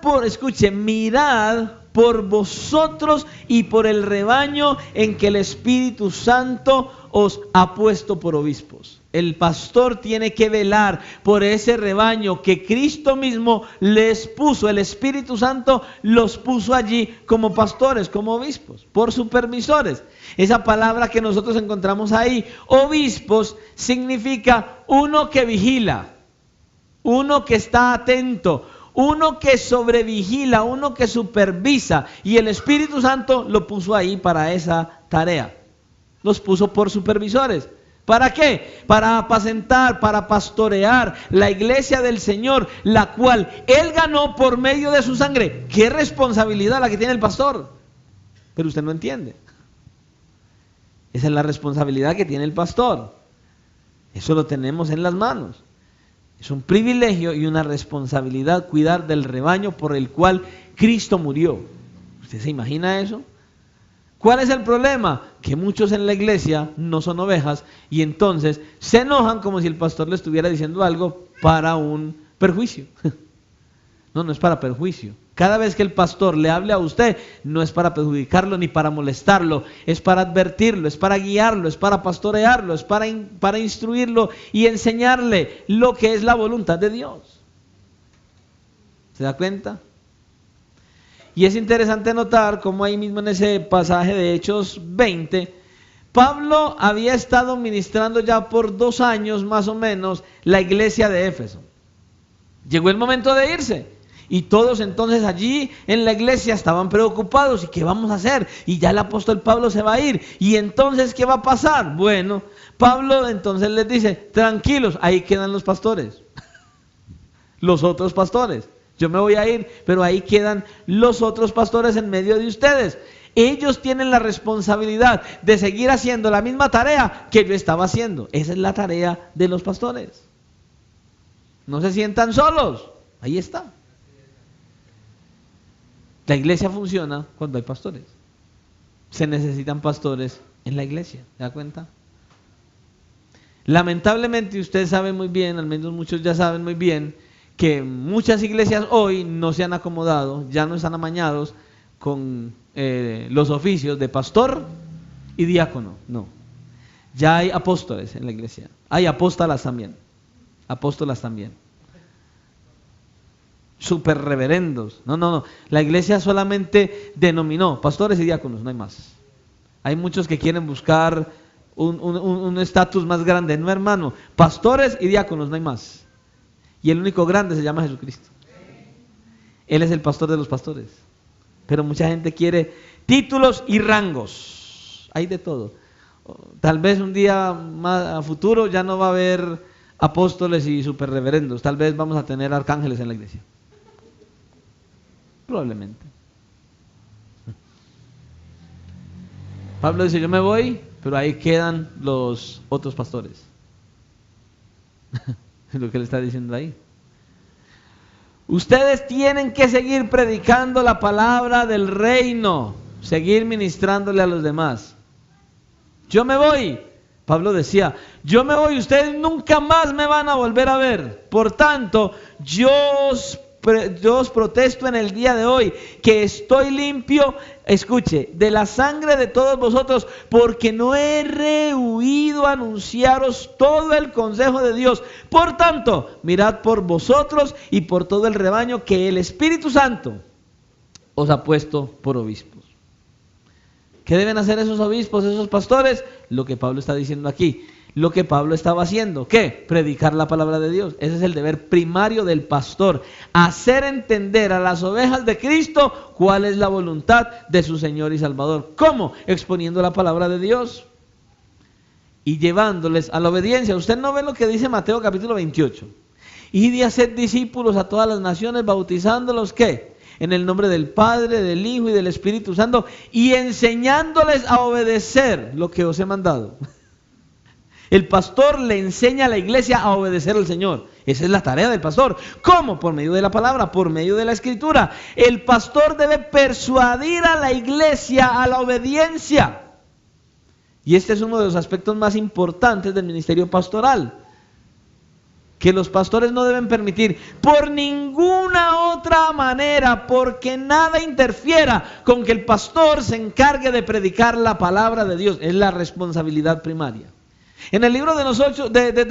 por vosotros y por el rebaño en que el Espíritu Santo os ha puesto por obispos. El pastor tiene que velar por ese rebaño que Cristo mismo les puso. El Espíritu Santo los puso allí como pastores, como obispos, por supervisores. Esa palabra que nosotros encontramos ahí, obispos, significa uno que vigila, uno que está atento, uno que sobrevigila, uno que supervisa. Y el Espíritu Santo lo puso ahí para esa tarea. Los puso por supervisores. ¿Para qué? Para apacentar, para pastorear la iglesia del Señor, la cual Él ganó por medio de su sangre. ¡Qué responsabilidad la que tiene el pastor! Pero usted no entiende. Esa es la responsabilidad que tiene el pastor. Eso lo tenemos en las manos. Es un privilegio y una responsabilidad cuidar del rebaño por el cual Cristo murió. ¿Usted se imagina eso? ¿Cuál es el problema? Que muchos en la iglesia no son ovejas y entonces se enojan como si el pastor le estuviera diciendo algo para un perjuicio. No, no es para perjuicio, Cada vez que el pastor le hable a usted, no es para perjudicarlo ni para molestarlo, es para advertirlo, es para guiarlo, es para pastorearlo, es para instruirlo y enseñarle lo que es la voluntad de Dios. ¿Se da cuenta? Y es interesante notar cómo ahí mismo en ese pasaje de Hechos 20, Pablo había estado ministrando ya por 2 años más o menos la iglesia de Éfeso. Llegó el momento de irse. Y todos entonces allí en la iglesia estaban preocupados. ¿Y qué vamos a hacer? Y ya el apóstol Pablo se va a ir. ¿Y entonces qué va a pasar? Bueno, Pablo entonces les dice, tranquilos, ahí quedan los pastores. Los otros pastores. Yo me voy a ir, pero ahí quedan los otros pastores en medio de ustedes. Ellos tienen la responsabilidad de seguir haciendo la misma tarea que yo estaba haciendo. Esa es la tarea de los pastores. No se sientan solos. Ahí está. La iglesia funciona cuando hay pastores. Se necesitan pastores en la iglesia, ¿se da cuenta? Lamentablemente usted sabe muy bien, al menos muchos ya saben muy bien, que muchas iglesias hoy no se han acomodado, ya no están amañados con los oficios de pastor y diácono, no. Ya hay apóstoles en la iglesia, hay apóstolas también, super reverendos. No. La iglesia solamente denominó pastores y diáconos, no hay más. Hay muchos que quieren buscar un estatus más grande. No, hermano, pastores y diáconos, no hay más. Y el único grande se llama Jesucristo. Él es el pastor de los pastores. Pero mucha gente quiere títulos y rangos. Hay de todo. Tal vez un día más a futuro ya no va a haber apóstoles y super reverendos. Tal vez vamos a tener arcángeles en la iglesia. Probablemente. Pablo dice, yo me voy, pero ahí quedan los otros pastores. Es lo que le está diciendo ahí. Ustedes tienen que seguir predicando la palabra del reino, seguir ministrándole a los demás. Yo me voy. Pablo decía, yo me voy, ustedes nunca más me van a volver a ver. Por tanto, yo os protesto en el día de hoy que estoy limpio, escuche, de la sangre de todos vosotros, porque no he rehuido anunciaros todo el consejo de Dios. Por tanto, mirad por vosotros y por todo el rebaño que el Espíritu Santo os ha puesto por obispos. ¿Qué deben hacer esos obispos, esos pastores? Lo que Pablo está diciendo aquí. Lo que Pablo estaba haciendo, ¿qué? Predicar la palabra de Dios. Ese es el deber primario del pastor. Hacer entender a las ovejas de Cristo cuál es la voluntad de su Señor y Salvador. ¿Cómo? Exponiendo la palabra de Dios y llevándoles a la obediencia. Usted no ve lo que dice Mateo capítulo 28. Id y haced discípulos a todas las naciones, bautizándolos, ¿qué? En el nombre del Padre, del Hijo y del Espíritu Santo, y enseñándoles a obedecer lo que os he mandado. El pastor le enseña a la iglesia a obedecer al Señor. Esa es la tarea del pastor. ¿Cómo? Por medio de la palabra, por medio de la escritura. El pastor debe persuadir a la iglesia a la obediencia. Y este es uno de los aspectos más importantes del ministerio pastoral. Que los pastores no deben permitir por ninguna otra manera, porque nada interfiera con que el pastor se encargue de predicar la palabra de Dios. Es la responsabilidad primaria. En el libro de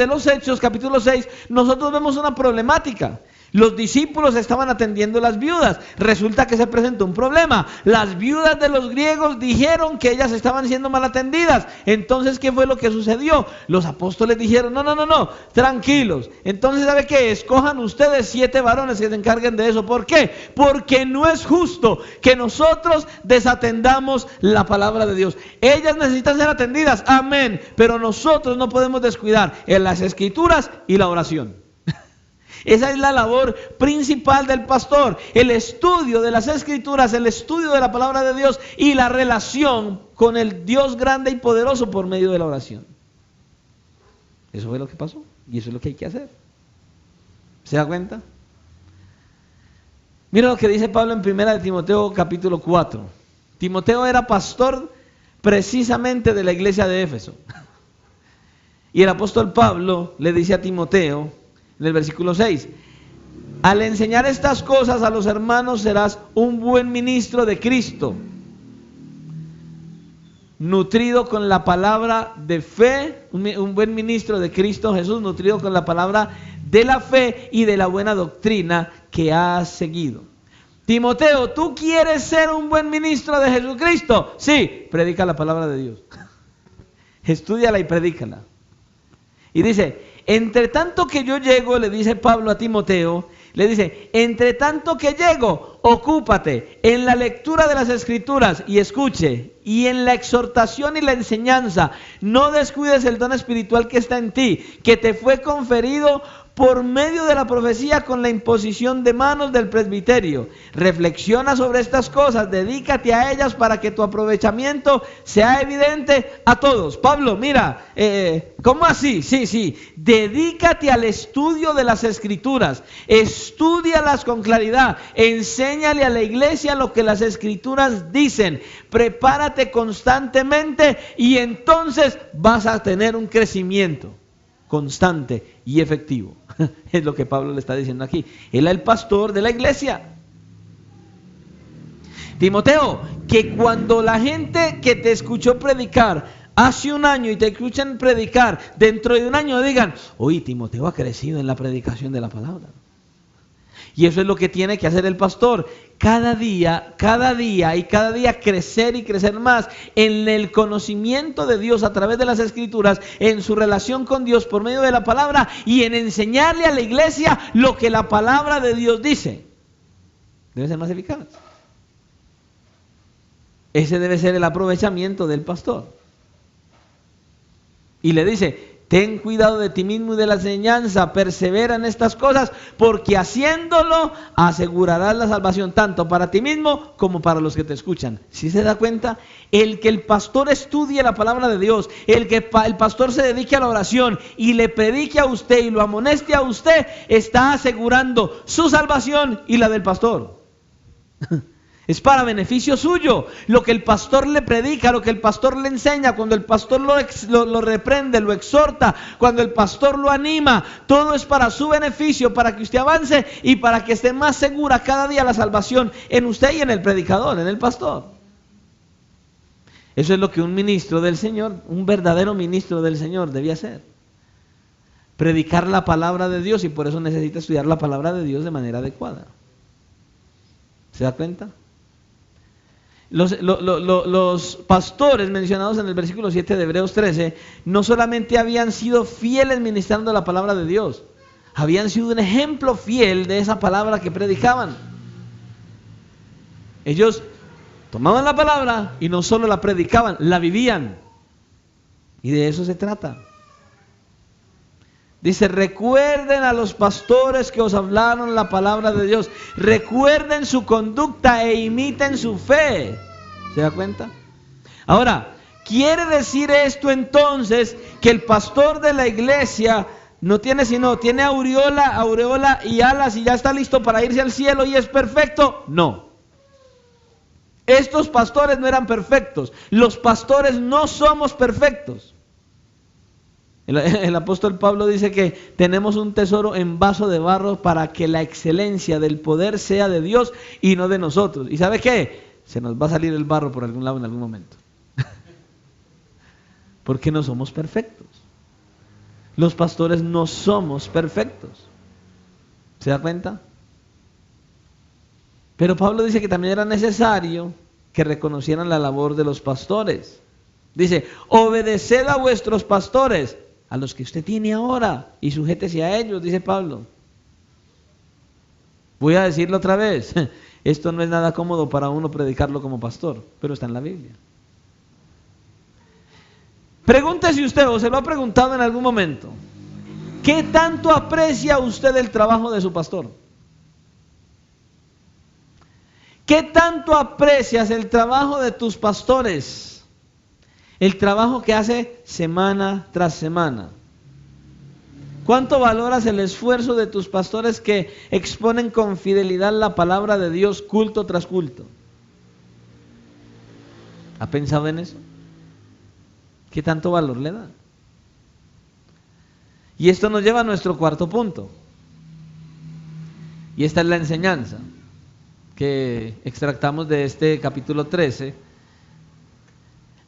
los Hechos, capítulo 6, nosotros vemos una problemática. Los discípulos estaban atendiendo a las viudas. Resulta que se presentó un problema. Las viudas de los griegos dijeron que ellas estaban siendo mal atendidas. Entonces, ¿qué fue lo que sucedió? Los apóstoles dijeron, no, tranquilos. Entonces, ¿sabe qué? Escojan ustedes 7 varones que se encarguen de eso. ¿Por qué? Porque no es justo que nosotros desatendamos la palabra de Dios. Ellas necesitan ser atendidas, amén. Pero nosotros no podemos descuidar en las escrituras y la oración. Esa es la labor principal del pastor, el estudio de las escrituras, el estudio de la palabra de Dios y la relación con el Dios grande y poderoso por medio de la oración. Eso fue lo que pasó y eso es lo que hay que hacer. ¿Se da cuenta? Mira lo que dice Pablo en 1 de Timoteo capítulo 4. Timoteo era pastor precisamente de la iglesia de Éfeso. Y el apóstol Pablo le dice a Timoteo, en el versículo 6, Al enseñar estas cosas a los hermanos serás un buen ministro de Cristo, nutrido con la palabra de fe, un buen ministro de Cristo Jesús, nutrido con la palabra de la fe y de la buena doctrina que has seguido. Timoteo, ¿tú quieres ser un buen ministro de Jesucristo? Sí, predica la palabra de Dios. Estúdiala y predícala. Y dice, entre tanto que yo llego, le dice Pablo a Timoteo, le dice, entre tanto que llego, ocúpate en la lectura de las Escrituras y escuche, y en la exhortación y la enseñanza, no descuides el don espiritual que está en ti, que te fue conferido por medio de la profecía con la imposición de manos del presbiterio. Reflexiona sobre estas cosas, dedícate a ellas para que tu aprovechamiento sea evidente a todos. Pablo, mira, ¿cómo así? Sí, dedícate al estudio de las Escrituras, estúdialas con claridad, enséñale a la iglesia lo que las Escrituras dicen, prepárate constantemente y entonces vas a tener un crecimiento constante y efectivo. Es lo que Pablo le está diciendo aquí. Él es el pastor de la iglesia. Timoteo, que cuando la gente que te escuchó predicar hace un año y te escuchan predicar dentro de un año digan, oye, Timoteo ha crecido en la predicación de la palabra. Y eso es lo que tiene que hacer el pastor. Cada día crecer y crecer más en el conocimiento de Dios a través de las Escrituras, en su relación con Dios por medio de la palabra y en enseñarle a la iglesia lo que la palabra de Dios dice. Debe ser más eficaz. Ese debe ser el aprovechamiento del pastor. Y le dice, ten cuidado de ti mismo y de la enseñanza, persevera en estas cosas, porque haciéndolo asegurarás la salvación tanto para ti mismo como para los que te escuchan. ¿Sí se da cuenta? El que el pastor estudie la palabra de Dios, el que el pastor se dedique a la oración y le predique a usted y lo amoneste a usted, está asegurando su salvación y la del pastor. Es para beneficio suyo. Lo que el pastor le predica, lo que el pastor le enseña, cuando el pastor lo reprende, lo exhorta, cuando el pastor lo anima, todo es para su beneficio, para que usted avance y para que esté más segura cada día la salvación en usted y en el predicador, en el pastor. Eso es lo que un ministro del Señor, un verdadero ministro del Señor debía hacer. Predicar la palabra de Dios, y por eso necesita estudiar la palabra de Dios de manera adecuada. ¿Se da cuenta? Los pastores mencionados en el versículo 7 de Hebreos 13 no solamente habían sido fieles ministrando la palabra de Dios, habían sido un ejemplo fiel de esa palabra que predicaban. Ellos tomaban la palabra y no solo la predicaban, la vivían. Y de eso se trata. Dice, recuerden a los pastores que os hablaron la palabra de Dios. Recuerden su conducta e imiten su fe. ¿Se da cuenta? Ahora, ¿quiere decir esto entonces que el pastor de la iglesia no tiene tiene aureola y alas y ya está listo para irse al cielo y es perfecto? No. Estos pastores no eran perfectos. Los pastores no somos perfectos. El apóstol Pablo dice que tenemos un tesoro en vaso de barro para que la excelencia del poder sea de Dios y no de nosotros. ¿Y sabe qué? Se nos va a salir el barro por algún lado en algún momento. Porque no somos perfectos. Los pastores no somos perfectos. ¿Se da cuenta? Pero Pablo dice que también era necesario que reconocieran la labor de los pastores. Dice, obedeced a vuestros pastores, a los que usted tiene ahora, y sujétese a ellos, dice Pablo. Voy a decirlo otra vez, esto no es nada cómodo para uno predicarlo como pastor, pero está en la Biblia. Pregúntese usted, o se lo ha preguntado en algún momento, ¿qué tanto aprecia usted el trabajo de su pastor? ¿Qué tanto aprecias el trabajo de tus pastores? El trabajo que hace semana tras semana. ¿Cuánto valoras el esfuerzo de tus pastores que exponen con fidelidad la palabra de Dios culto tras culto? ¿Ha pensado en eso? ¿Qué tanto valor le da? Y esto nos lleva a nuestro cuarto punto. Y esta es la enseñanza que extractamos de este capítulo 13.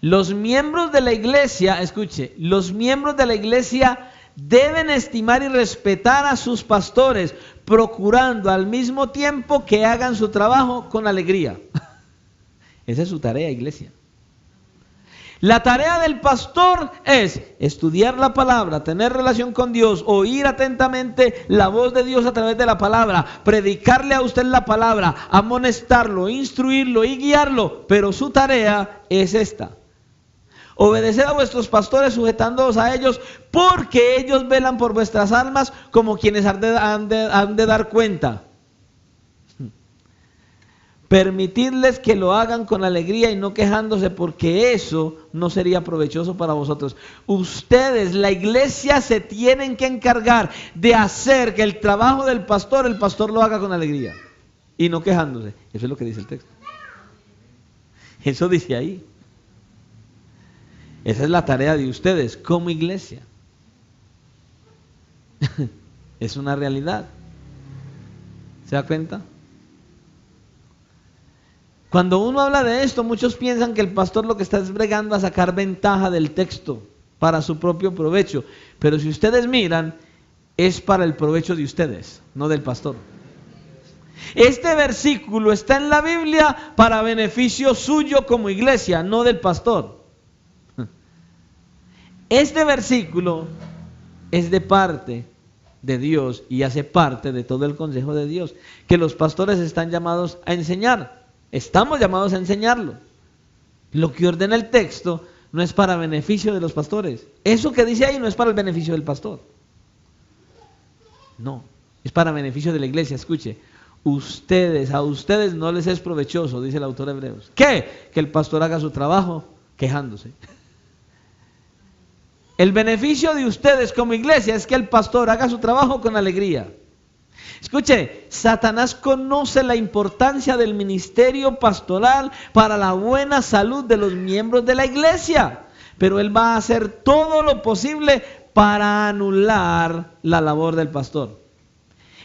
Los miembros de la iglesia, escuche, los miembros de la iglesia deben estimar y respetar a sus pastores, procurando al mismo tiempo que hagan su trabajo con alegría. Esa es su tarea, iglesia. La tarea del pastor es estudiar la palabra, tener relación con Dios, oír atentamente la voz de Dios a través de la palabra, predicarle a usted la palabra, amonestarlo, instruirlo y guiarlo. Pero su tarea es esta: obedecer a vuestros pastores, sujetándoos a ellos, porque ellos velan por vuestras almas como quienes han de dar cuenta. Permitidles que lo hagan con alegría y no quejándose, porque eso no sería provechoso para vosotros. Ustedes, la iglesia, se tienen que encargar de hacer que el trabajo del pastor, el pastor lo haga con alegría y no quejándose. Eso es lo que dice el texto. Eso dice ahí. Esa es la tarea de ustedes como iglesia. Es una realidad. ¿Se da cuenta? Cuando uno habla de esto, muchos piensan que el pastor lo que está es bregando a sacar ventaja del texto para su propio provecho. Pero si ustedes miran, es para el provecho de ustedes, no del pastor. Este versículo está en la Biblia para beneficio suyo como iglesia, no del pastor. Este versículo es de parte de Dios y hace parte de todo el consejo de Dios, que los pastores están llamados a enseñar. Estamos llamados a enseñarlo. Lo que ordena el texto no es para beneficio de los pastores. Eso que dice ahí no es para el beneficio del pastor. No, es para beneficio de la iglesia. Escuche, a ustedes no les es provechoso, dice el autor de Hebreos. ¿Qué? Que el pastor haga su trabajo quejándose. El beneficio de ustedes como iglesia es que el pastor haga su trabajo con alegría. Escuche, Satanás conoce la importancia del ministerio pastoral para la buena salud de los miembros de la iglesia, pero él va a hacer todo lo posible para anular la labor del pastor.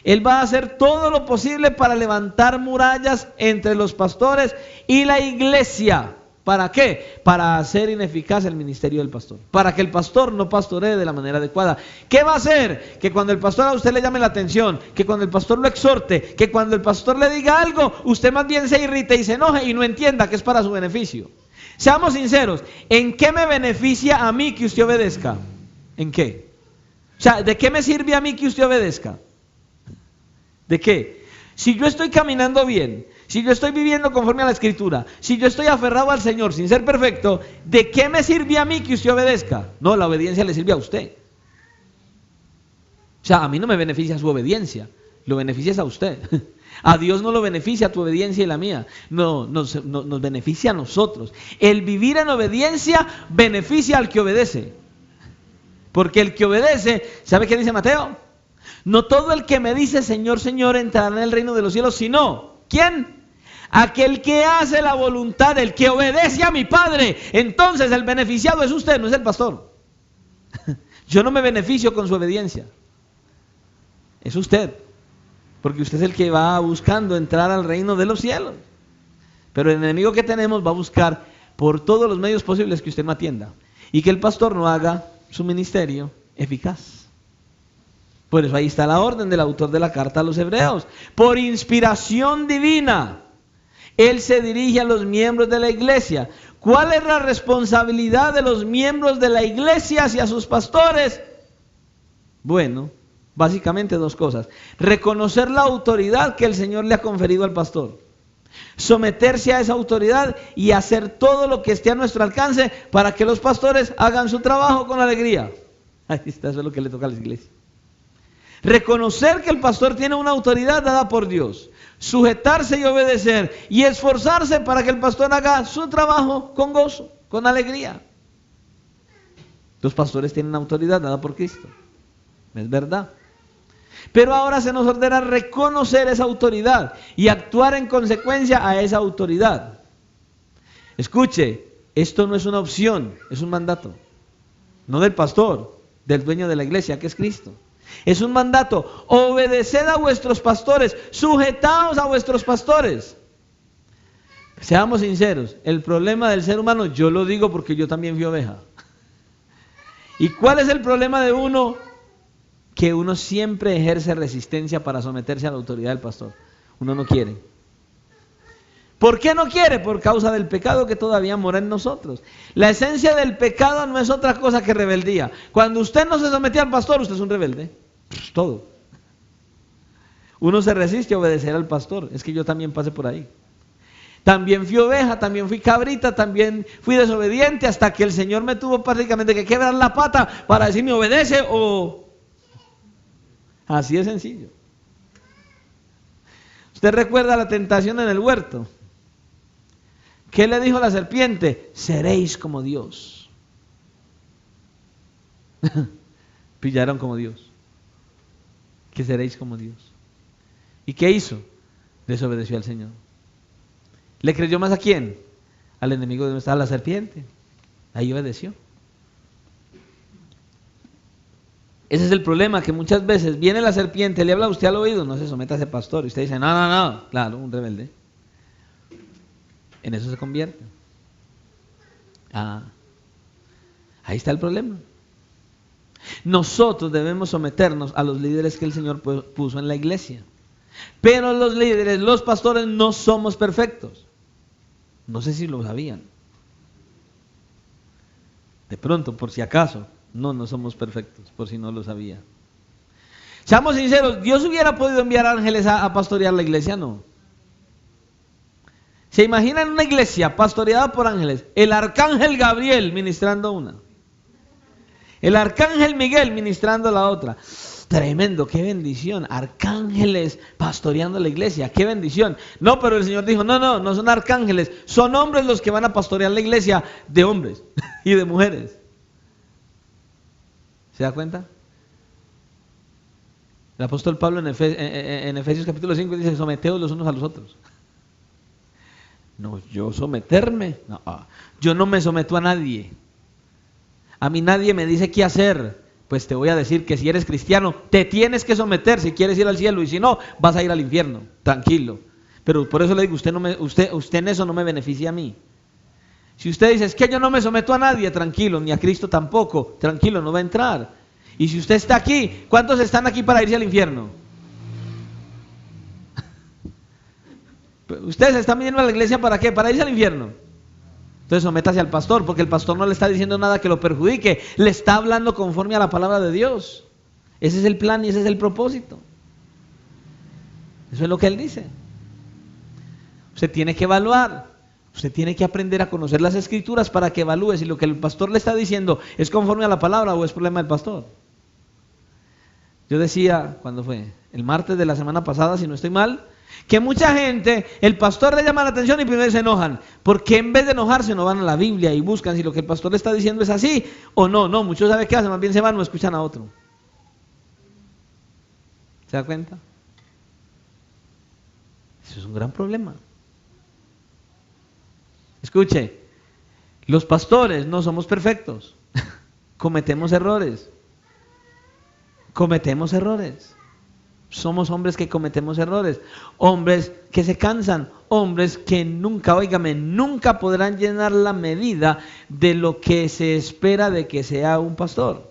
Él va a hacer todo lo posible para levantar murallas entre los pastores y la iglesia. ¿Para qué? Para hacer ineficaz el ministerio del pastor. Para que el pastor no pastoree de la manera adecuada. ¿Qué va a hacer? Que cuando el pastor a usted le llame la atención, que cuando el pastor lo exhorte, que cuando el pastor le diga algo, usted más bien se irrite y se enoje y no entienda que es para su beneficio. Seamos sinceros, ¿en qué me beneficia a mí que usted obedezca? ¿En qué? O sea, ¿de qué me sirve a mí que usted obedezca? ¿De qué? Si yo estoy caminando bien, si yo estoy viviendo conforme a la Escritura, si yo estoy aferrado al Señor sin ser perfecto, ¿de qué me sirve a mí que usted obedezca? No, la obediencia le sirve a usted. O sea, a mí no me beneficia su obediencia, lo beneficia a usted. A Dios no lo beneficia tu obediencia y la mía, no, nos beneficia a nosotros. El vivir en obediencia beneficia al que obedece. Porque el que obedece, ¿sabe qué dice Mateo? No todo el que me dice Señor, Señor entrará en el reino de los cielos, sino, ¿quién? Aquel que hace la voluntad, el que obedece a mi Padre. Entonces el beneficiado es usted, no es el pastor. Yo no me beneficio con su obediencia, es usted, porque usted es el que va buscando entrar al reino de los cielos. Pero el enemigo que tenemos va a buscar por todos los medios posibles que usted no atienda y que el pastor no haga su ministerio eficaz. Por eso ahí está la orden del autor de la carta a los Hebreos. Por inspiración divina, él se dirige a los miembros de la iglesia. ¿Cuál es la responsabilidad de los miembros de la iglesia hacia sus pastores? Bueno, básicamente dos cosas. Reconocer la autoridad que el Señor le ha conferido al pastor. Someterse a esa autoridad y hacer todo lo que esté a nuestro alcance para que los pastores hagan su trabajo con alegría. Ahí está, eso es lo que le toca a la iglesia. Reconocer que el pastor tiene una autoridad dada por Dios, sujetarse y obedecer y esforzarse para que el pastor haga su trabajo con gozo, con alegría. Los pastores tienen autoridad dada por Cristo, es verdad. Pero ahora se nos ordena reconocer esa autoridad y actuar en consecuencia a esa autoridad. Escuche, esto no es una opción, es un mandato. No del pastor, del dueño de la iglesia, que es Cristo. Es un mandato. Obedeced a vuestros pastores, sujetaos a vuestros pastores. Seamos sinceros, el problema del ser humano, yo lo digo porque yo también fui oveja. ¿Y cuál es el problema de uno? Que uno siempre ejerce resistencia para someterse a la autoridad del pastor. Uno no quiere. ¿Por qué no quiere? Por causa del pecado que todavía mora en nosotros. La esencia del pecado no es otra cosa que rebeldía. Cuando usted no se somete al pastor, usted es un rebelde. Todo. Uno se resiste a obedecer al pastor. Es que yo también pasé por ahí. También fui oveja, también fui cabrita, también fui desobediente hasta que el Señor me tuvo prácticamente que quebrar la pata para decirme obedece o... Así de sencillo. ¿Usted recuerda la tentación en el huerto? ¿Qué le dijo la serpiente? Seréis como Dios. Pillaron como Dios. Que seréis como Dios. ¿Y qué hizo? Desobedeció al Señor. ¿Le creyó más a quién? Al enemigo de Dios, a la serpiente. Ahí obedeció. Ese es el problema, que muchas veces viene la serpiente, le habla a usted al oído, no se someta a ese pastor. Y usted dice, no. Claro, un rebelde. En eso se convierte. Ahí está el problema. Nosotros debemos someternos a los líderes que el Señor puso en la iglesia. Pero los líderes, los pastores, no somos perfectos. No sé si lo sabían. De pronto, por si acaso, no somos perfectos, por si no lo sabía. Seamos sinceros, ¿Dios hubiera podido enviar ángeles a pastorear la iglesia? No. ¿Se imaginan una iglesia pastoreada por ángeles? El arcángel Gabriel ministrando una. El arcángel Miguel ministrando la otra. Tremendo, qué bendición. Arcángeles pastoreando la iglesia, qué bendición. No, pero el Señor dijo, no son arcángeles, son hombres los que van a pastorear la iglesia de hombres y de mujeres. ¿Se da cuenta? El apóstol Pablo en Efesios capítulo 5 dice, someteos los unos a los otros. No, yo someterme, no, yo no me someto a nadie. A mí nadie me dice qué hacer. Pues te voy a decir que si eres cristiano, te tienes que someter si quieres ir al cielo, y si no, vas a ir al infierno, tranquilo. Pero por eso le digo, usted en eso no me beneficia a mí. Si usted dice, es que yo no me someto a nadie, tranquilo, ni a Cristo tampoco, tranquilo, no va a entrar. Y si usted está aquí, ¿cuántos están aquí para irse al infierno? ¿Ustedes están viniendo a la iglesia para qué? ¿Para irse al infierno? Entonces sométase al pastor, porque el pastor no le está diciendo nada que lo perjudique, le está hablando conforme a la palabra de Dios. Ese es el plan y ese es el propósito. Eso es lo que él dice. Usted tiene que evaluar, usted tiene que aprender a conocer las escrituras para que evalúe si lo que el pastor le está diciendo es conforme a la palabra o es problema del pastor. Yo decía, ¿cuándo fue? El martes de la semana pasada, si no estoy mal, que mucha gente, el pastor le llama la atención y primero se enojan, porque en vez de enojarse no van a la Biblia y buscan si lo que el pastor le está diciendo es así o no. Muchos saben qué hacen, más bien se van o escuchan a otro. ¿Se da cuenta? Eso es un gran problema. Escuche, los pastores no somos perfectos, cometemos errores. Somos hombres que cometemos errores, hombres que se cansan, hombres que nunca podrán llenar la medida de lo que se espera de que sea un pastor.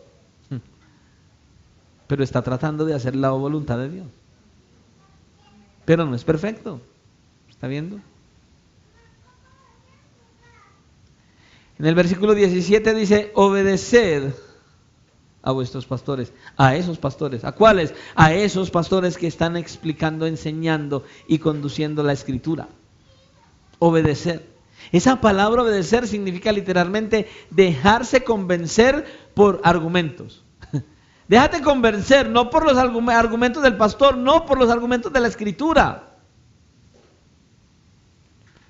Pero está tratando de hacer la voluntad de Dios. Pero no es perfecto. ¿Está viendo? En el versículo 17 dice, obedeced a vuestros pastores, a esos pastores. ¿A cuáles? A esos pastores que están explicando, enseñando y conduciendo la escritura. Obedecer. Esa palabra obedecer significa literalmente dejarse convencer por argumentos. Déjate convencer, no por los argumentos del pastor, no por los argumentos de la escritura.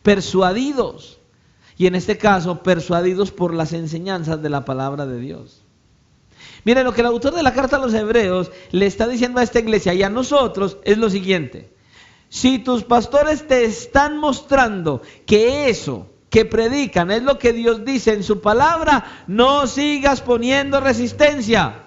Persuadidos. Y en este caso, persuadidos por las enseñanzas de la palabra de Dios. Miren, lo que el autor de la carta a los Hebreos le está diciendo a esta iglesia y a nosotros es lo siguiente. Si tus pastores te están mostrando que eso que predican es lo que Dios dice en su palabra, no sigas poniendo resistencia.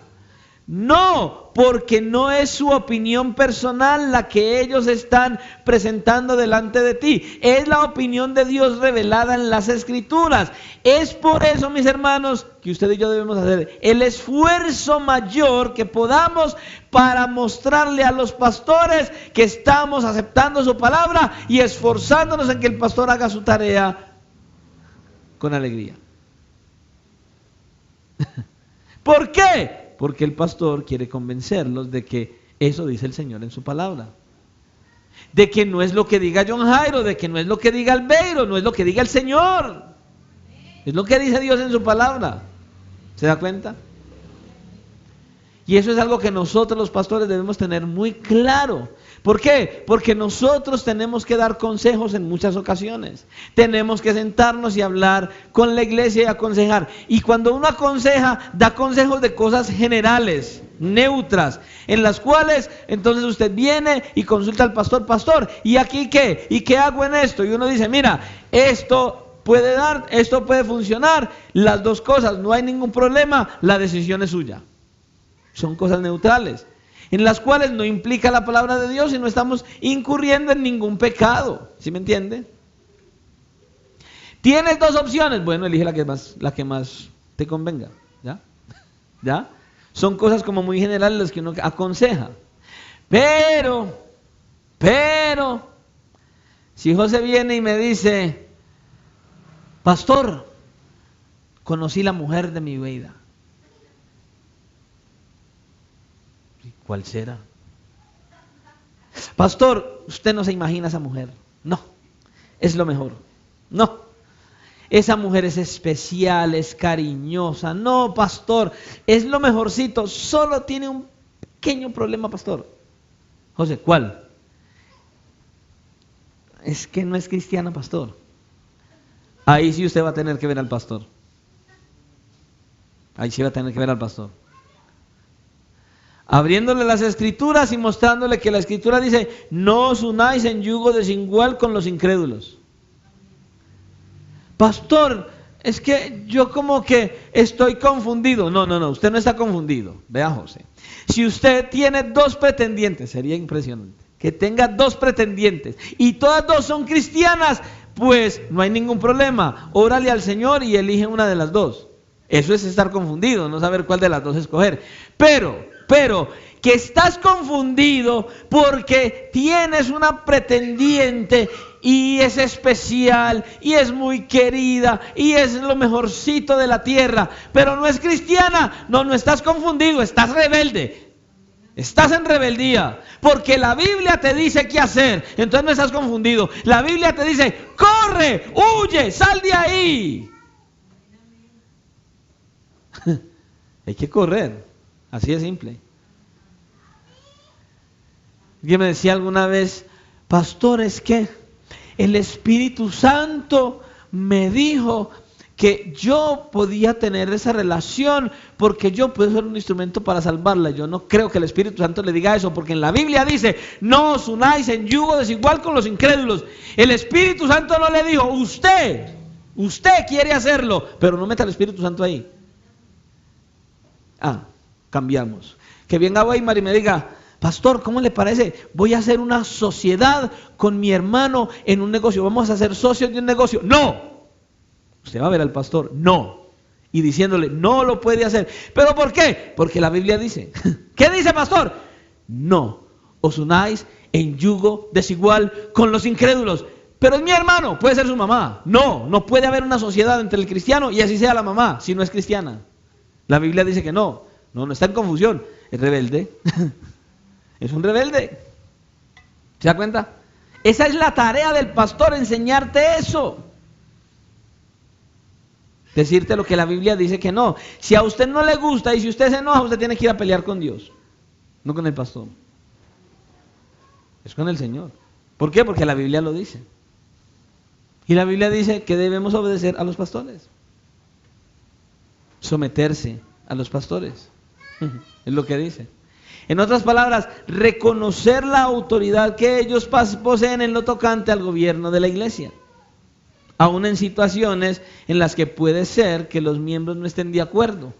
No, porque no es su opinión personal la que ellos están presentando delante de ti. Es la opinión de Dios revelada en las Escrituras. Es por eso, mis hermanos, que usted y yo debemos hacer el esfuerzo mayor que podamos para mostrarle a los pastores que estamos aceptando su palabra y esforzándonos en que el pastor haga su tarea con alegría. ¿Por qué? Porque el pastor quiere convencerlos de que eso dice el Señor en su palabra. De que no es lo que diga John Jairo, de que no es lo que diga Albeiro, no es lo que diga el Señor. Es lo que dice Dios en su palabra. ¿Se da cuenta? Y eso es algo que nosotros los pastores debemos tener muy claro. ¿Por qué? Porque nosotros tenemos que dar consejos en muchas ocasiones. Tenemos que sentarnos y hablar con la iglesia y aconsejar. Y cuando uno aconseja, da consejos de cosas generales, neutras, en las cuales entonces usted viene y consulta al pastor, pastor, ¿y aquí qué? ¿Y qué hago en esto? Y uno dice, mira, esto puede dar, esto puede funcionar, las dos cosas, no hay ningún problema, la decisión es suya. Son cosas neutrales, en las cuales no implica la palabra de Dios y no estamos incurriendo en ningún pecado. ¿Sí me entiende? Tienes dos opciones. Bueno, elige la que más te convenga. ¿Ya? ¿Ya? Son cosas como muy generales las que uno aconseja. Pero, si José viene y me dice, pastor, conocí la mujer de mi vida. ¿Cuál será? Pastor, usted no se imagina a esa mujer. No, es lo mejor. No, esa mujer es especial, es cariñosa. No, pastor, es lo mejorcito. Solo tiene un pequeño problema, pastor. José, ¿cuál? Es que no es cristiana, pastor. Ahí sí usted va a tener que ver al pastor. Ahí sí va a tener que ver al pastor. Abriéndole las escrituras y mostrándole que la escritura dice, no os unáis en yugo desigual con los incrédulos. Pastor, es que yo como que estoy confundido. No, usted no está confundido. Vea, José, si usted tiene dos pretendientes, sería impresionante que tenga dos pretendientes y todas dos son cristianas, pues no hay ningún problema. Órale al Señor y elige una de las dos. Eso es estar confundido, no saber cuál de las dos escoger. Pero que estás confundido porque tienes una pretendiente y es especial y es muy querida y es lo mejorcito de la tierra, pero no es cristiana. No estás confundido, estás rebelde. Estás en rebeldía, porque la Biblia te dice qué hacer, entonces no estás confundido. La Biblia te dice, corre, huye, sal de ahí. Hay que correr, así de simple. Alguien me decía alguna vez, pastor, es que el Espíritu Santo me dijo que yo podía tener esa relación porque yo puedo ser un instrumento para salvarla. Yo no creo que el Espíritu Santo le diga eso, porque en la Biblia dice, no os unáis en yugo desigual con los incrédulos. El Espíritu Santo no le dijo, usted quiere hacerlo, pero no meta el Espíritu Santo ahí. Cambiamos. Que venga Weimar y me diga, pastor, ¿cómo le parece? Voy a hacer una sociedad con mi hermano en un negocio. Vamos a ser socios de un negocio. No. Usted va a ver al pastor, no. Y diciéndole, no lo puede hacer. ¿Pero por qué? Porque la Biblia dice. ¿Qué dice, pastor? No os unáis en yugo desigual con los incrédulos. Pero es mi hermano, puede ser su mamá. No puede haber una sociedad entre el cristiano y así sea la mamá, si no es cristiana. La Biblia dice que no está en confusión. Es rebelde. Es un rebelde. ¿Se da cuenta? Esa es la tarea del pastor, enseñarte eso. Decirte lo que la Biblia dice que no. Si a usted no le gusta y si usted se enoja, usted tiene que ir a pelear con Dios, no con el pastor. Es con el Señor. ¿Por qué? Porque la Biblia lo dice. Y la Biblia dice que debemos obedecer a los pastores. Someterse a los pastores. Es lo que dice. En otras palabras, reconocer la autoridad que ellos poseen en lo tocante al gobierno de la iglesia. Aún en situaciones en las que puede ser que los miembros no estén de acuerdo.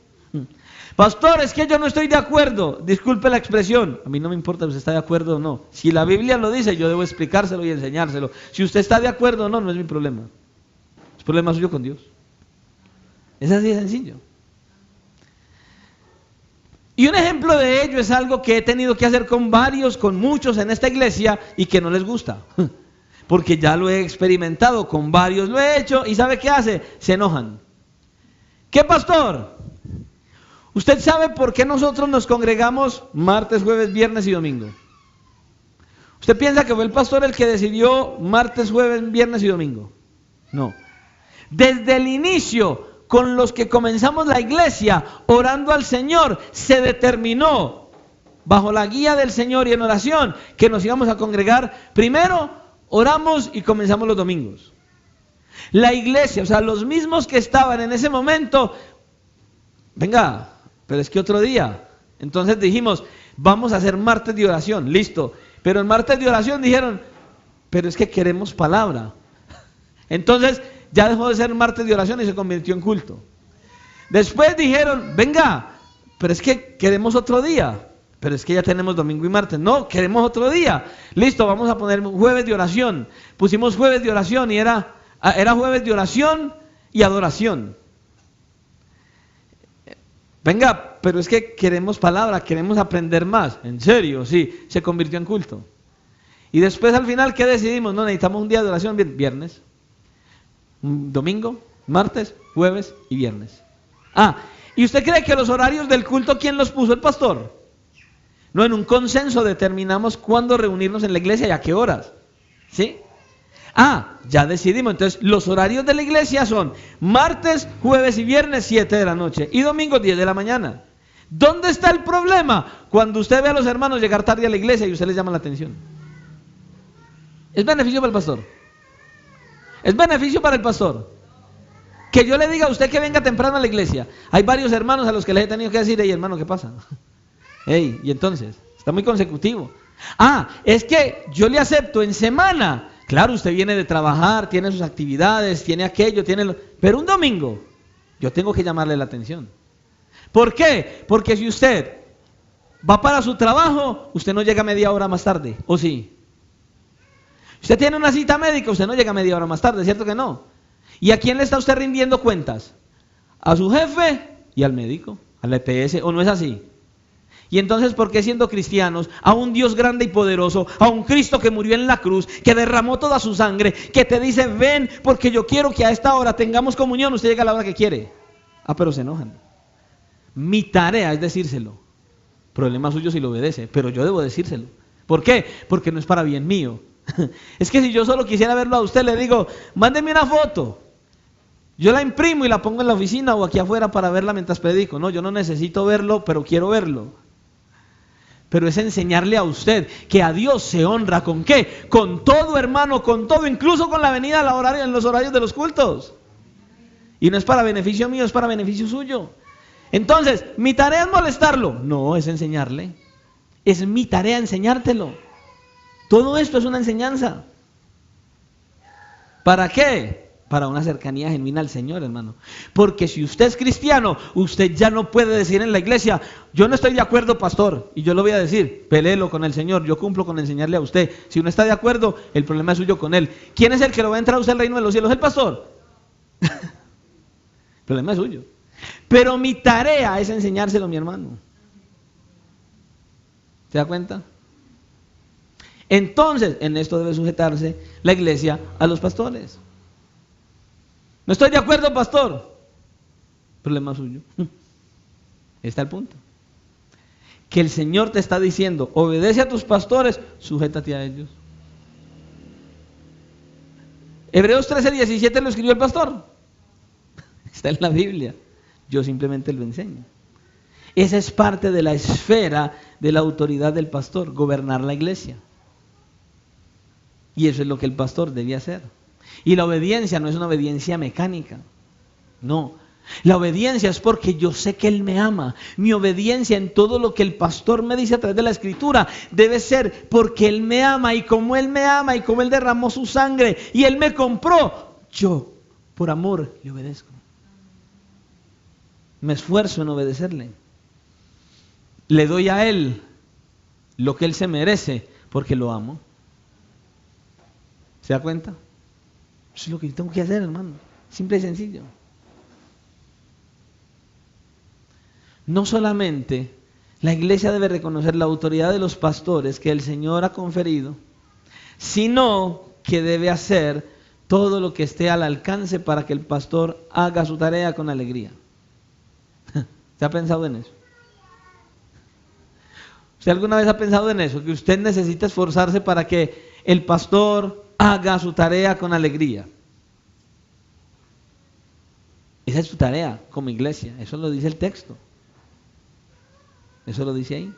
Pastor, es que yo no estoy de acuerdo. Disculpe la expresión. A mí no me importa si usted está de acuerdo o no. Si la Biblia lo dice, yo debo explicárselo y enseñárselo. Si usted está de acuerdo o no, no es mi problema. Es problema suyo con Dios. Es así de sencillo. Y un ejemplo de ello es algo que he tenido que hacer con muchos en esta iglesia y que no les gusta. Porque ya lo he experimentado, con varios lo he hecho y ¿sabe qué hace? Se enojan. ¿Qué, pastor? ¿Usted sabe por qué nosotros nos congregamos martes, jueves, viernes y domingo? ¿Usted piensa que fue el pastor el que decidió martes, jueves, viernes y domingo? No. Desde el inicio, con los que comenzamos la iglesia, orando al Señor, se determinó, bajo la guía del Señor y en oración, que nos íbamos a congregar. Primero, oramos y comenzamos los domingos. La iglesia, o sea, los mismos que estaban en ese momento, venga, pero es que otro día. Entonces dijimos, vamos a hacer martes de oración, listo. Pero en martes de oración dijeron, pero es que queremos palabra. Entonces ya dejó de ser martes de oración y se convirtió en culto. Después dijeron, venga, pero es que queremos otro día. Pero es que ya tenemos domingo y martes. No, queremos otro día. Listo, vamos a poner jueves de oración. Pusimos jueves de oración y era jueves de oración y adoración. Venga, pero es que queremos palabra, queremos aprender más. En serio, sí, se convirtió en culto. Y después al final, ¿qué decidimos? No, necesitamos un día de oración, viernes, domingo, martes, jueves y viernes. ¿Y usted cree que los horarios del culto, quién los puso? El pastor. No, en un consenso determinamos cuándo reunirnos en la iglesia y a qué horas. ¿Sí? Ya decidimos. Entonces, los horarios de la iglesia son martes, jueves y viernes 7 de la noche y domingo 10 de la mañana. ¿Dónde está el problema? Cuando usted ve a los hermanos llegar tarde a la iglesia y usted les llama la atención. ¿Es beneficio para el pastor? ¿Es beneficio para el pastor? Que yo le diga a usted que venga temprano a la iglesia. Hay varios hermanos a los que les he tenido que decir, hey hermano, ¿qué pasa? Hey, y entonces, está muy consecutivo. Es que yo le acepto en semana. Claro, usted viene de trabajar, tiene sus actividades, tiene aquello, pero un domingo, yo tengo que llamarle la atención. ¿Por qué? Porque si usted va para su trabajo, usted no llega media hora más tarde, ¿o sí? Usted tiene una cita médica, usted no llega media hora más tarde, ¿cierto que no? ¿Y a quién le está usted rindiendo cuentas? A su jefe y al médico, al EPS, ¿o no es así? Y entonces, ¿por qué siendo cristianos, a un Dios grande y poderoso, a un Cristo que murió en la cruz, que derramó toda su sangre, que te dice, ven, porque yo quiero que a esta hora tengamos comunión, usted llega a la hora que quiere? Pero se enojan. Mi tarea es decírselo. Problema suyo si lo obedece, pero yo debo decírselo. ¿Por qué? Porque no es para bien mío. Es que si yo solo quisiera verlo a usted, le digo, mándeme una foto. Yo la imprimo y la pongo en la oficina o aquí afuera para verla mientras predico. No, yo no necesito verlo, pero quiero verlo. Pero es enseñarle a usted que a Dios se honra. ¿Con qué? Con todo, hermano, con todo, incluso con la venida a la horaria, en los horarios de los cultos. Y no es para beneficio mío, es para beneficio suyo. Entonces, ¿mi tarea es molestarlo? No, es enseñarle. Es mi tarea enseñártelo. Todo esto es una enseñanza. ¿Para qué? Para una cercanía genuina al Señor, hermano. Porque si usted es cristiano, usted ya no puede decir en la iglesia, yo no estoy de acuerdo, pastor, y yo lo voy a decir, peléelo con el Señor, yo cumplo con enseñarle a usted. Si uno está de acuerdo, el problema es suyo con él. ¿Quién es el que lo va a entrar a usted al reino de los cielos? ¿El pastor? El problema es suyo. Pero mi tarea es enseñárselo a mi hermano. ¿Se da cuenta? Entonces, en esto debe sujetarse la iglesia a los pastores. No estoy de acuerdo, pastor. Problema suyo. Está el punto. Que el Señor te está diciendo, obedece a tus pastores, sujétate a ellos. Hebreos 13:17 lo escribió el pastor. Está en la Biblia. Yo simplemente lo enseño. Esa es parte de la esfera de la autoridad del pastor, gobernar la iglesia. Y eso es lo que el pastor debía hacer. Y la obediencia no es una obediencia mecánica. No. La obediencia es porque yo sé que Él me ama. Mi obediencia en todo lo que el pastor me dice a través de la Escritura debe ser porque Él me ama. Y como Él me ama y como Él derramó su sangre y Él me compró, yo por amor le obedezco. Me esfuerzo en obedecerle. le doy a Él lo que Él se merece porque lo amo. ¿Se da cuenta? Eso es lo que yo tengo que hacer, hermano. Simple y sencillo. No solamente la iglesia debe reconocer la autoridad de los pastores que el Señor ha conferido, sino que debe hacer todo lo que esté al alcance para que el pastor haga su tarea con alegría. ¿Se ha pensado en eso? ¿Usted alguna vez ha pensado en eso? Que usted necesita esforzarse para que el pastor haga su tarea con alegría. Esa es su tarea como iglesia. Eso lo dice el texto. Eso lo dice ahí.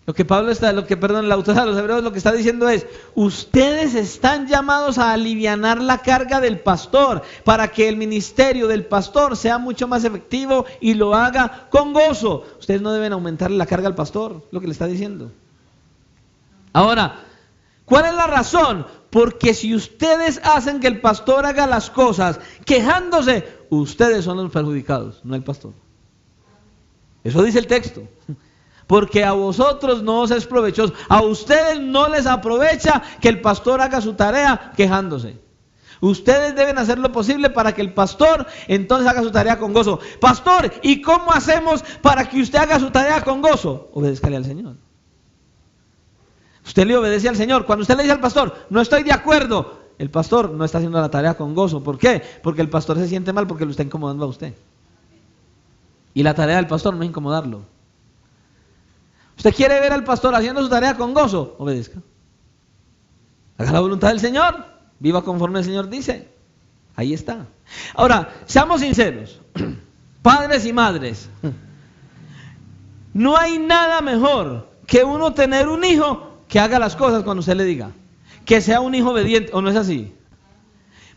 El autor a los Hebreos lo que está diciendo es: ustedes están llamados a alivianar la carga del pastor para que el ministerio del pastor sea mucho más efectivo y lo haga con gozo. Ustedes no deben aumentarle la carga al pastor, lo que le está diciendo. Ahora, ¿cuál es la razón? Porque si ustedes hacen que el pastor haga las cosas quejándose, ustedes son los perjudicados, no el pastor. Eso dice el texto. Porque a vosotros no os es provechoso, a ustedes no les aprovecha que el pastor haga su tarea quejándose. Ustedes deben hacer lo posible para que el pastor entonces haga su tarea con gozo. Pastor, ¿y cómo hacemos para que usted haga su tarea con gozo? Obedézcale al Señor. Usted le obedece al Señor. Cuando usted le dice al pastor, no estoy de acuerdo, el pastor no está haciendo la tarea con gozo. ¿Por qué? Porque el pastor se siente mal porque lo está incomodando a usted. Y la tarea del pastor no es incomodarlo. ¿Usted quiere ver al pastor haciendo su tarea con gozo? Obedezca. Haga la voluntad del Señor. Viva conforme el Señor dice. Ahí está. Ahora, seamos sinceros. Padres y madres. No hay nada mejor que uno tener un hijo que haga las cosas cuando usted le diga. Que sea un hijo obediente. ¿O no es así?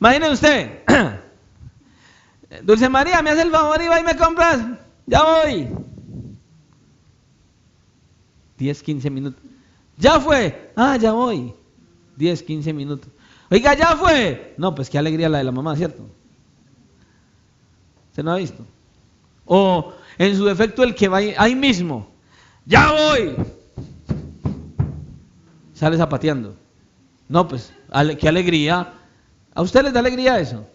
Imagine usted. Dulce María, ¿me hace el favor y va y me compras? Ya voy. 10, 15 minutos. Ya fue. Ah, ya voy. 10, 15 minutos. Oiga, ya fue. No, pues qué alegría la de la mamá, ¿cierto? ¿Se no ha visto? O en su defecto el que va ahí mismo. Ya voy. Sale zapateando. No, pues qué alegría. ¿A usted les da alegría eso?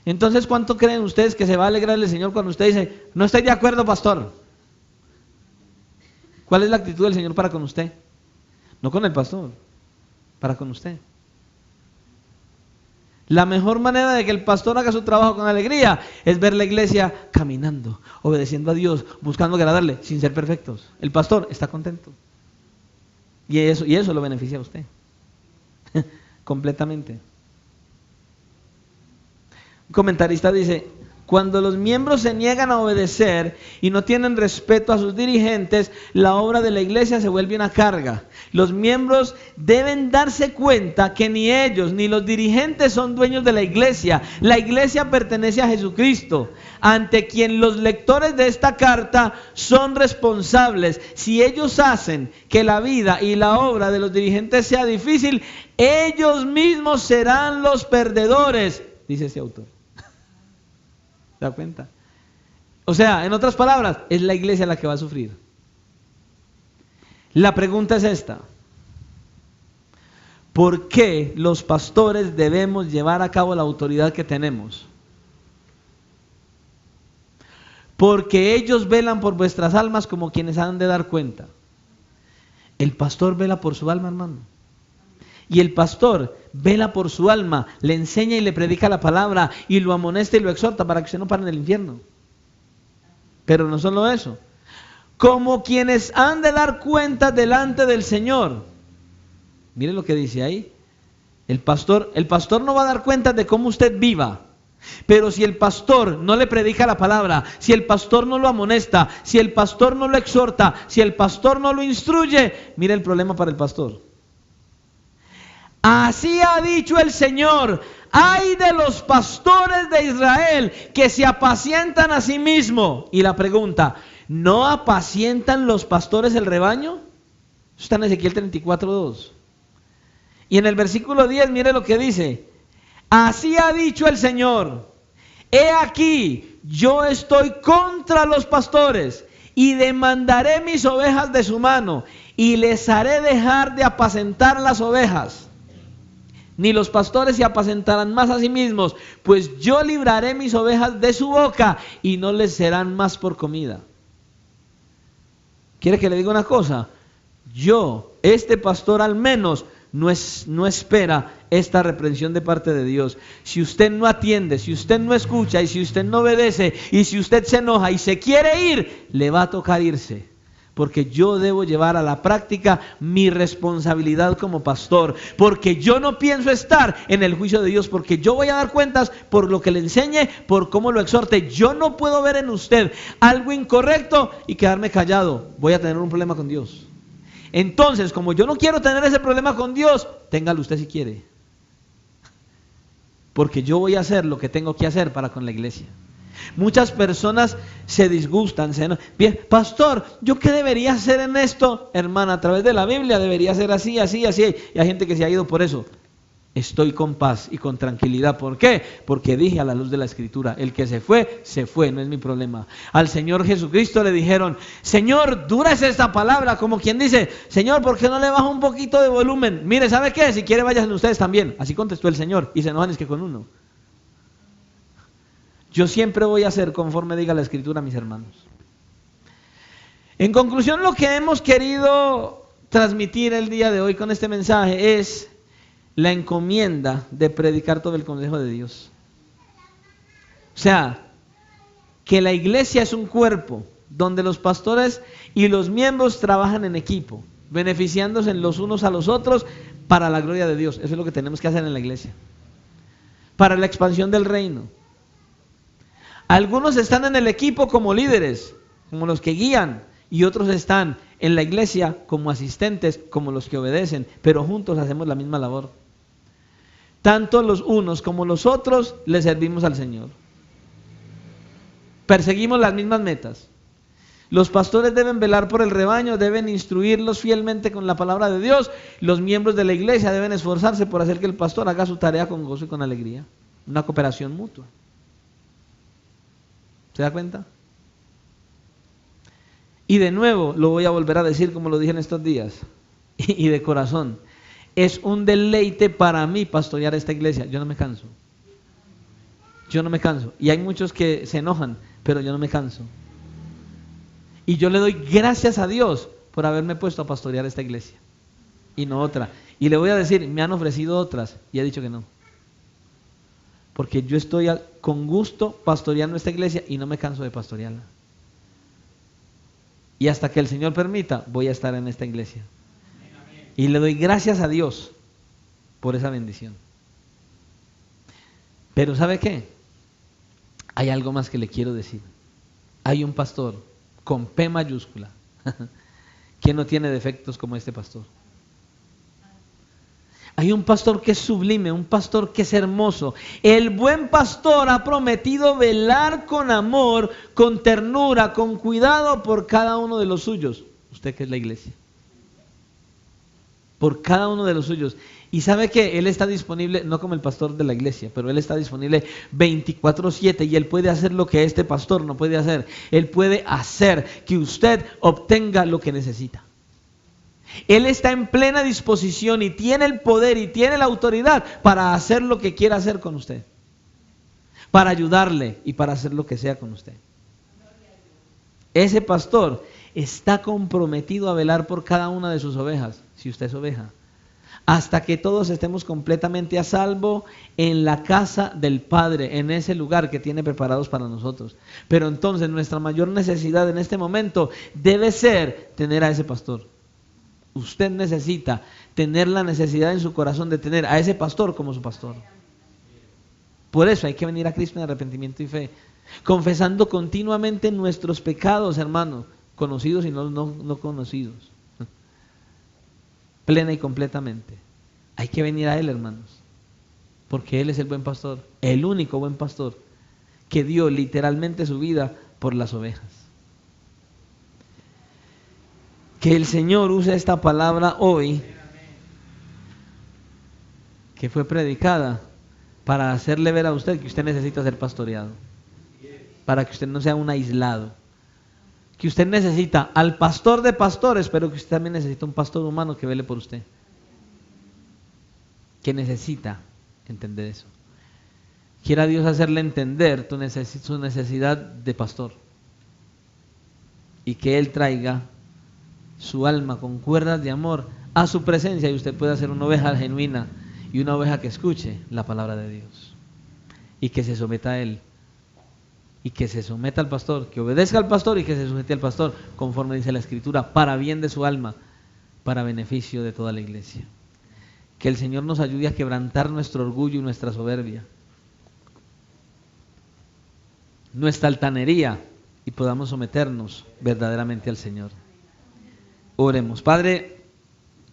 Entonces, ¿cuánto creen ustedes que se va a alegrar el Señor cuando usted dice, no estoy de acuerdo, pastor? ¿Cuál es la actitud del Señor para con usted? No con el pastor, para con usted. La mejor manera de que el pastor haga su trabajo con alegría es ver la iglesia caminando, obedeciendo a Dios, buscando agradarle, sin ser perfectos. El pastor está contento. Y eso lo beneficia a usted. Completamente. Un comentarista dice: cuando los miembros se niegan a obedecer y no tienen respeto a sus dirigentes, la obra de la iglesia se vuelve una carga. Los miembros deben darse cuenta que ni ellos ni los dirigentes son dueños de la iglesia. La iglesia pertenece a Jesucristo, ante quien los lectores de esta carta son responsables. Si ellos hacen que la vida y la obra de los dirigentes sea difícil, ellos mismos serán los perdedores, dice ese autor. ¿Se da cuenta? O sea, en otras palabras, es la iglesia la que va a sufrir. La pregunta es esta: ¿por qué los pastores debemos llevar a cabo la autoridad que tenemos? Porque ellos velan por vuestras almas como quienes han de dar cuenta. El pastor vela por su alma, hermano. Y el pastor vela por su alma, le enseña y le predica la palabra y lo amonesta y lo exhorta para que usted no pare en el infierno. Pero no solo eso, como quienes han de dar cuenta delante del Señor. Mire lo que dice ahí. El pastor no va a dar cuenta de cómo usted viva. Pero si el pastor no le predica la palabra, si el pastor no lo amonesta, si el pastor no lo exhorta, si el pastor no lo instruye, mire el problema para el pastor. Así ha dicho el Señor: ay de los pastores de Israel que se apacientan a sí mismos. Y la pregunta: ¿no apacientan los pastores el rebaño? Eso está en Ezequiel 34:2. Y en el versículo 10, mire lo que dice: así ha dicho el Señor: he aquí, yo estoy contra los pastores y demandaré mis ovejas de su mano y les haré dejar de apacentar las ovejas. Ni los pastores se apacentarán más a sí mismos, pues yo libraré mis ovejas de su boca y no les serán más por comida. ¿Quiere que le diga una cosa? Este pastor al menos, no espera esta reprensión de parte de Dios. Si usted no atiende, si usted no escucha y si usted no obedece y si usted se enoja y se quiere ir, le va a tocar irse. Porque yo debo llevar a la práctica mi responsabilidad como pastor. Porque yo no pienso estar en el juicio de Dios. Porque yo voy a dar cuentas por lo que le enseñe, por cómo lo exhorte. Yo no puedo ver en usted algo incorrecto y quedarme callado. Voy a tener un problema con Dios. Entonces, como yo no quiero tener ese problema con Dios, téngalo usted si quiere. Porque yo voy a hacer lo que tengo que hacer para con la iglesia. Muchas personas se disgustan, bien, pastor, ¿yo qué debería hacer en esto? Hermana, a través de la Biblia debería ser así, así, así. Y hay gente que se ha ido por eso. Estoy con paz y con tranquilidad. ¿Por qué? Porque dije a la luz de la Escritura, el que se fue, no es mi problema. Al Señor Jesucristo le dijeron, Señor, dura es esta palabra, como quien dice, Señor, ¿por qué no le baja un poquito de volumen? Mire, ¿sabe qué? Si quiere vayan ustedes también. Así contestó el Señor, y se enojan es que con uno. Yo siempre voy a hacer conforme diga la Escritura, mis hermanos. En conclusión, lo que hemos querido transmitir el día de hoy con este mensaje es la encomienda de predicar todo el consejo de Dios. O sea, que la iglesia es un cuerpo donde los pastores y los miembros trabajan en equipo, beneficiándose los unos a los otros para la gloria de Dios. Eso es lo que tenemos que hacer en la iglesia, para la expansión del reino. Algunos están en el equipo como líderes, como los que guían, y otros están en la iglesia como asistentes, como los que obedecen, pero juntos hacemos la misma labor. Tanto los unos como los otros le servimos al Señor. Perseguimos las mismas metas. Los pastores deben velar por el rebaño, deben instruirlos fielmente con la palabra de Dios. Los miembros de la iglesia deben esforzarse por hacer que el pastor haga su tarea con gozo y con alegría. Una cooperación mutua. ¿Se da cuenta? Y de nuevo lo voy a volver a decir como lo dije en estos días, y de corazón, es un deleite para mí pastorear esta iglesia. Yo no me canso. Yo no me canso. Y hay muchos que se enojan, pero yo no me canso. Y yo le doy gracias a Dios por haberme puesto a pastorear esta iglesia y no otra. Y le voy a decir, me han ofrecido otras y he dicho que no. Porque yo estoy con gusto pastoreando esta iglesia y no me canso de pastorearla. Y hasta que el Señor permita, voy a estar en esta iglesia. Y le doy gracias a Dios por esa bendición. Pero ¿sabe qué? Hay algo más que le quiero decir. Hay un pastor con P mayúscula que no tiene defectos como este pastor. Hay un pastor que es sublime, un pastor que es hermoso. El buen pastor ha prometido velar con amor, con ternura, con cuidado por cada uno de los suyos. Usted que es la iglesia. Por cada uno de los suyos. Y sabe que Él está disponible, no como el pastor de la iglesia, pero Él está disponible 24/7 y Él puede hacer lo que este pastor no puede hacer. Él puede hacer que usted obtenga lo que necesita. Él está en plena disposición y tiene el poder y tiene la autoridad para hacer lo que quiera hacer con usted, para ayudarle y para hacer lo que sea con usted. Ese pastor está comprometido a velar por cada una de sus ovejas, si usted es oveja, hasta que todos estemos completamente a salvo en la casa del Padre, en ese lugar que tiene preparados para nosotros. Pero entonces nuestra mayor necesidad en este momento debe ser tener a ese pastor. Usted necesita tener la necesidad en su corazón de tener a ese pastor como su pastor. Por eso hay que venir a Cristo en arrepentimiento y fe, confesando continuamente nuestros pecados, hermano, conocidos y no conocidos, plena y completamente. Hay que venir a Él, hermanos, porque Él es el buen pastor, el único buen pastor que dio literalmente su vida por las ovejas. Que el Señor use esta palabra hoy, que fue predicada, para hacerle ver a usted que usted necesita ser pastoreado, para que usted no sea un aislado, que usted necesita al pastor de pastores, pero que usted también necesita un pastor humano que vele por usted, que necesita entender eso. Quiera Dios hacerle entender su necesidad de pastor, y que Él traiga su alma con cuerdas de amor a su presencia, y usted pueda ser una oveja genuina y una oveja que escuche la palabra de Dios y que se someta a Él, y que se someta al pastor, que obedezca al pastor y que se sujete al pastor, conforme dice la Escritura, para bien de su alma, para beneficio de toda la iglesia. Que el Señor nos ayude a quebrantar nuestro orgullo y nuestra soberbia, nuestra altanería, y podamos someternos verdaderamente al Señor. Oremos. Padre,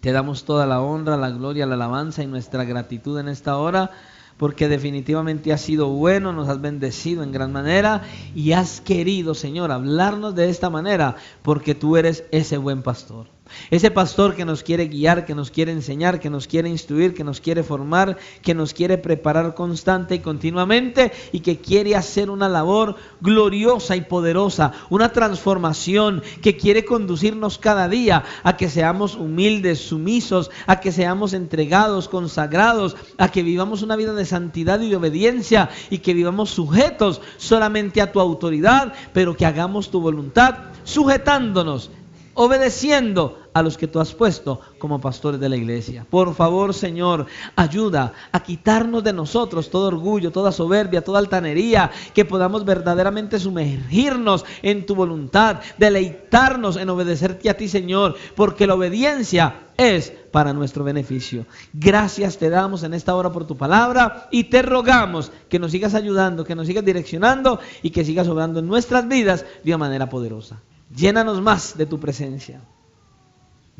te damos toda la honra, la gloria, la alabanza y nuestra gratitud en esta hora, porque definitivamente has sido bueno, nos has bendecido en gran manera y has querido, Señor, hablarnos de esta manera, porque tú eres ese buen pastor. Ese pastor que nos quiere guiar, que nos quiere enseñar, que nos quiere instruir, que nos quiere formar, que nos quiere preparar constante y continuamente, y que quiere hacer una labor gloriosa y poderosa, una transformación que quiere conducirnos cada día a que seamos humildes, sumisos, a que seamos entregados, consagrados, a que vivamos una vida de santidad y de obediencia, y que vivamos sujetos solamente a tu autoridad, pero que hagamos tu voluntad, sujetándonos, obedeciendo a los que tú has puesto como pastores de la iglesia. Por favor, Señor, ayuda a quitarnos de nosotros todo orgullo, toda soberbia, toda altanería, que podamos verdaderamente sumergirnos en tu voluntad, deleitarnos en obedecerte a ti, Señor, porque la obediencia es para nuestro beneficio. Gracias te damos en esta hora por tu palabra, y te rogamos que nos sigas ayudando, que nos sigas direccionando y que sigas obrando en nuestras vidas de una manera poderosa. Llénanos más de tu presencia,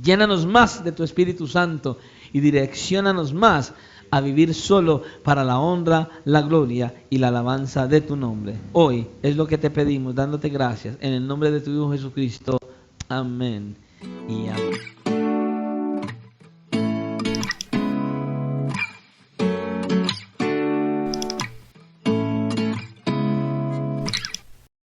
llénanos más de tu Espíritu Santo, y direcciónanos más a vivir solo para la honra, la gloria y la alabanza de tu nombre. Hoy es lo que te pedimos, dándote gracias en el nombre de tu Hijo Jesucristo. Amén y amén.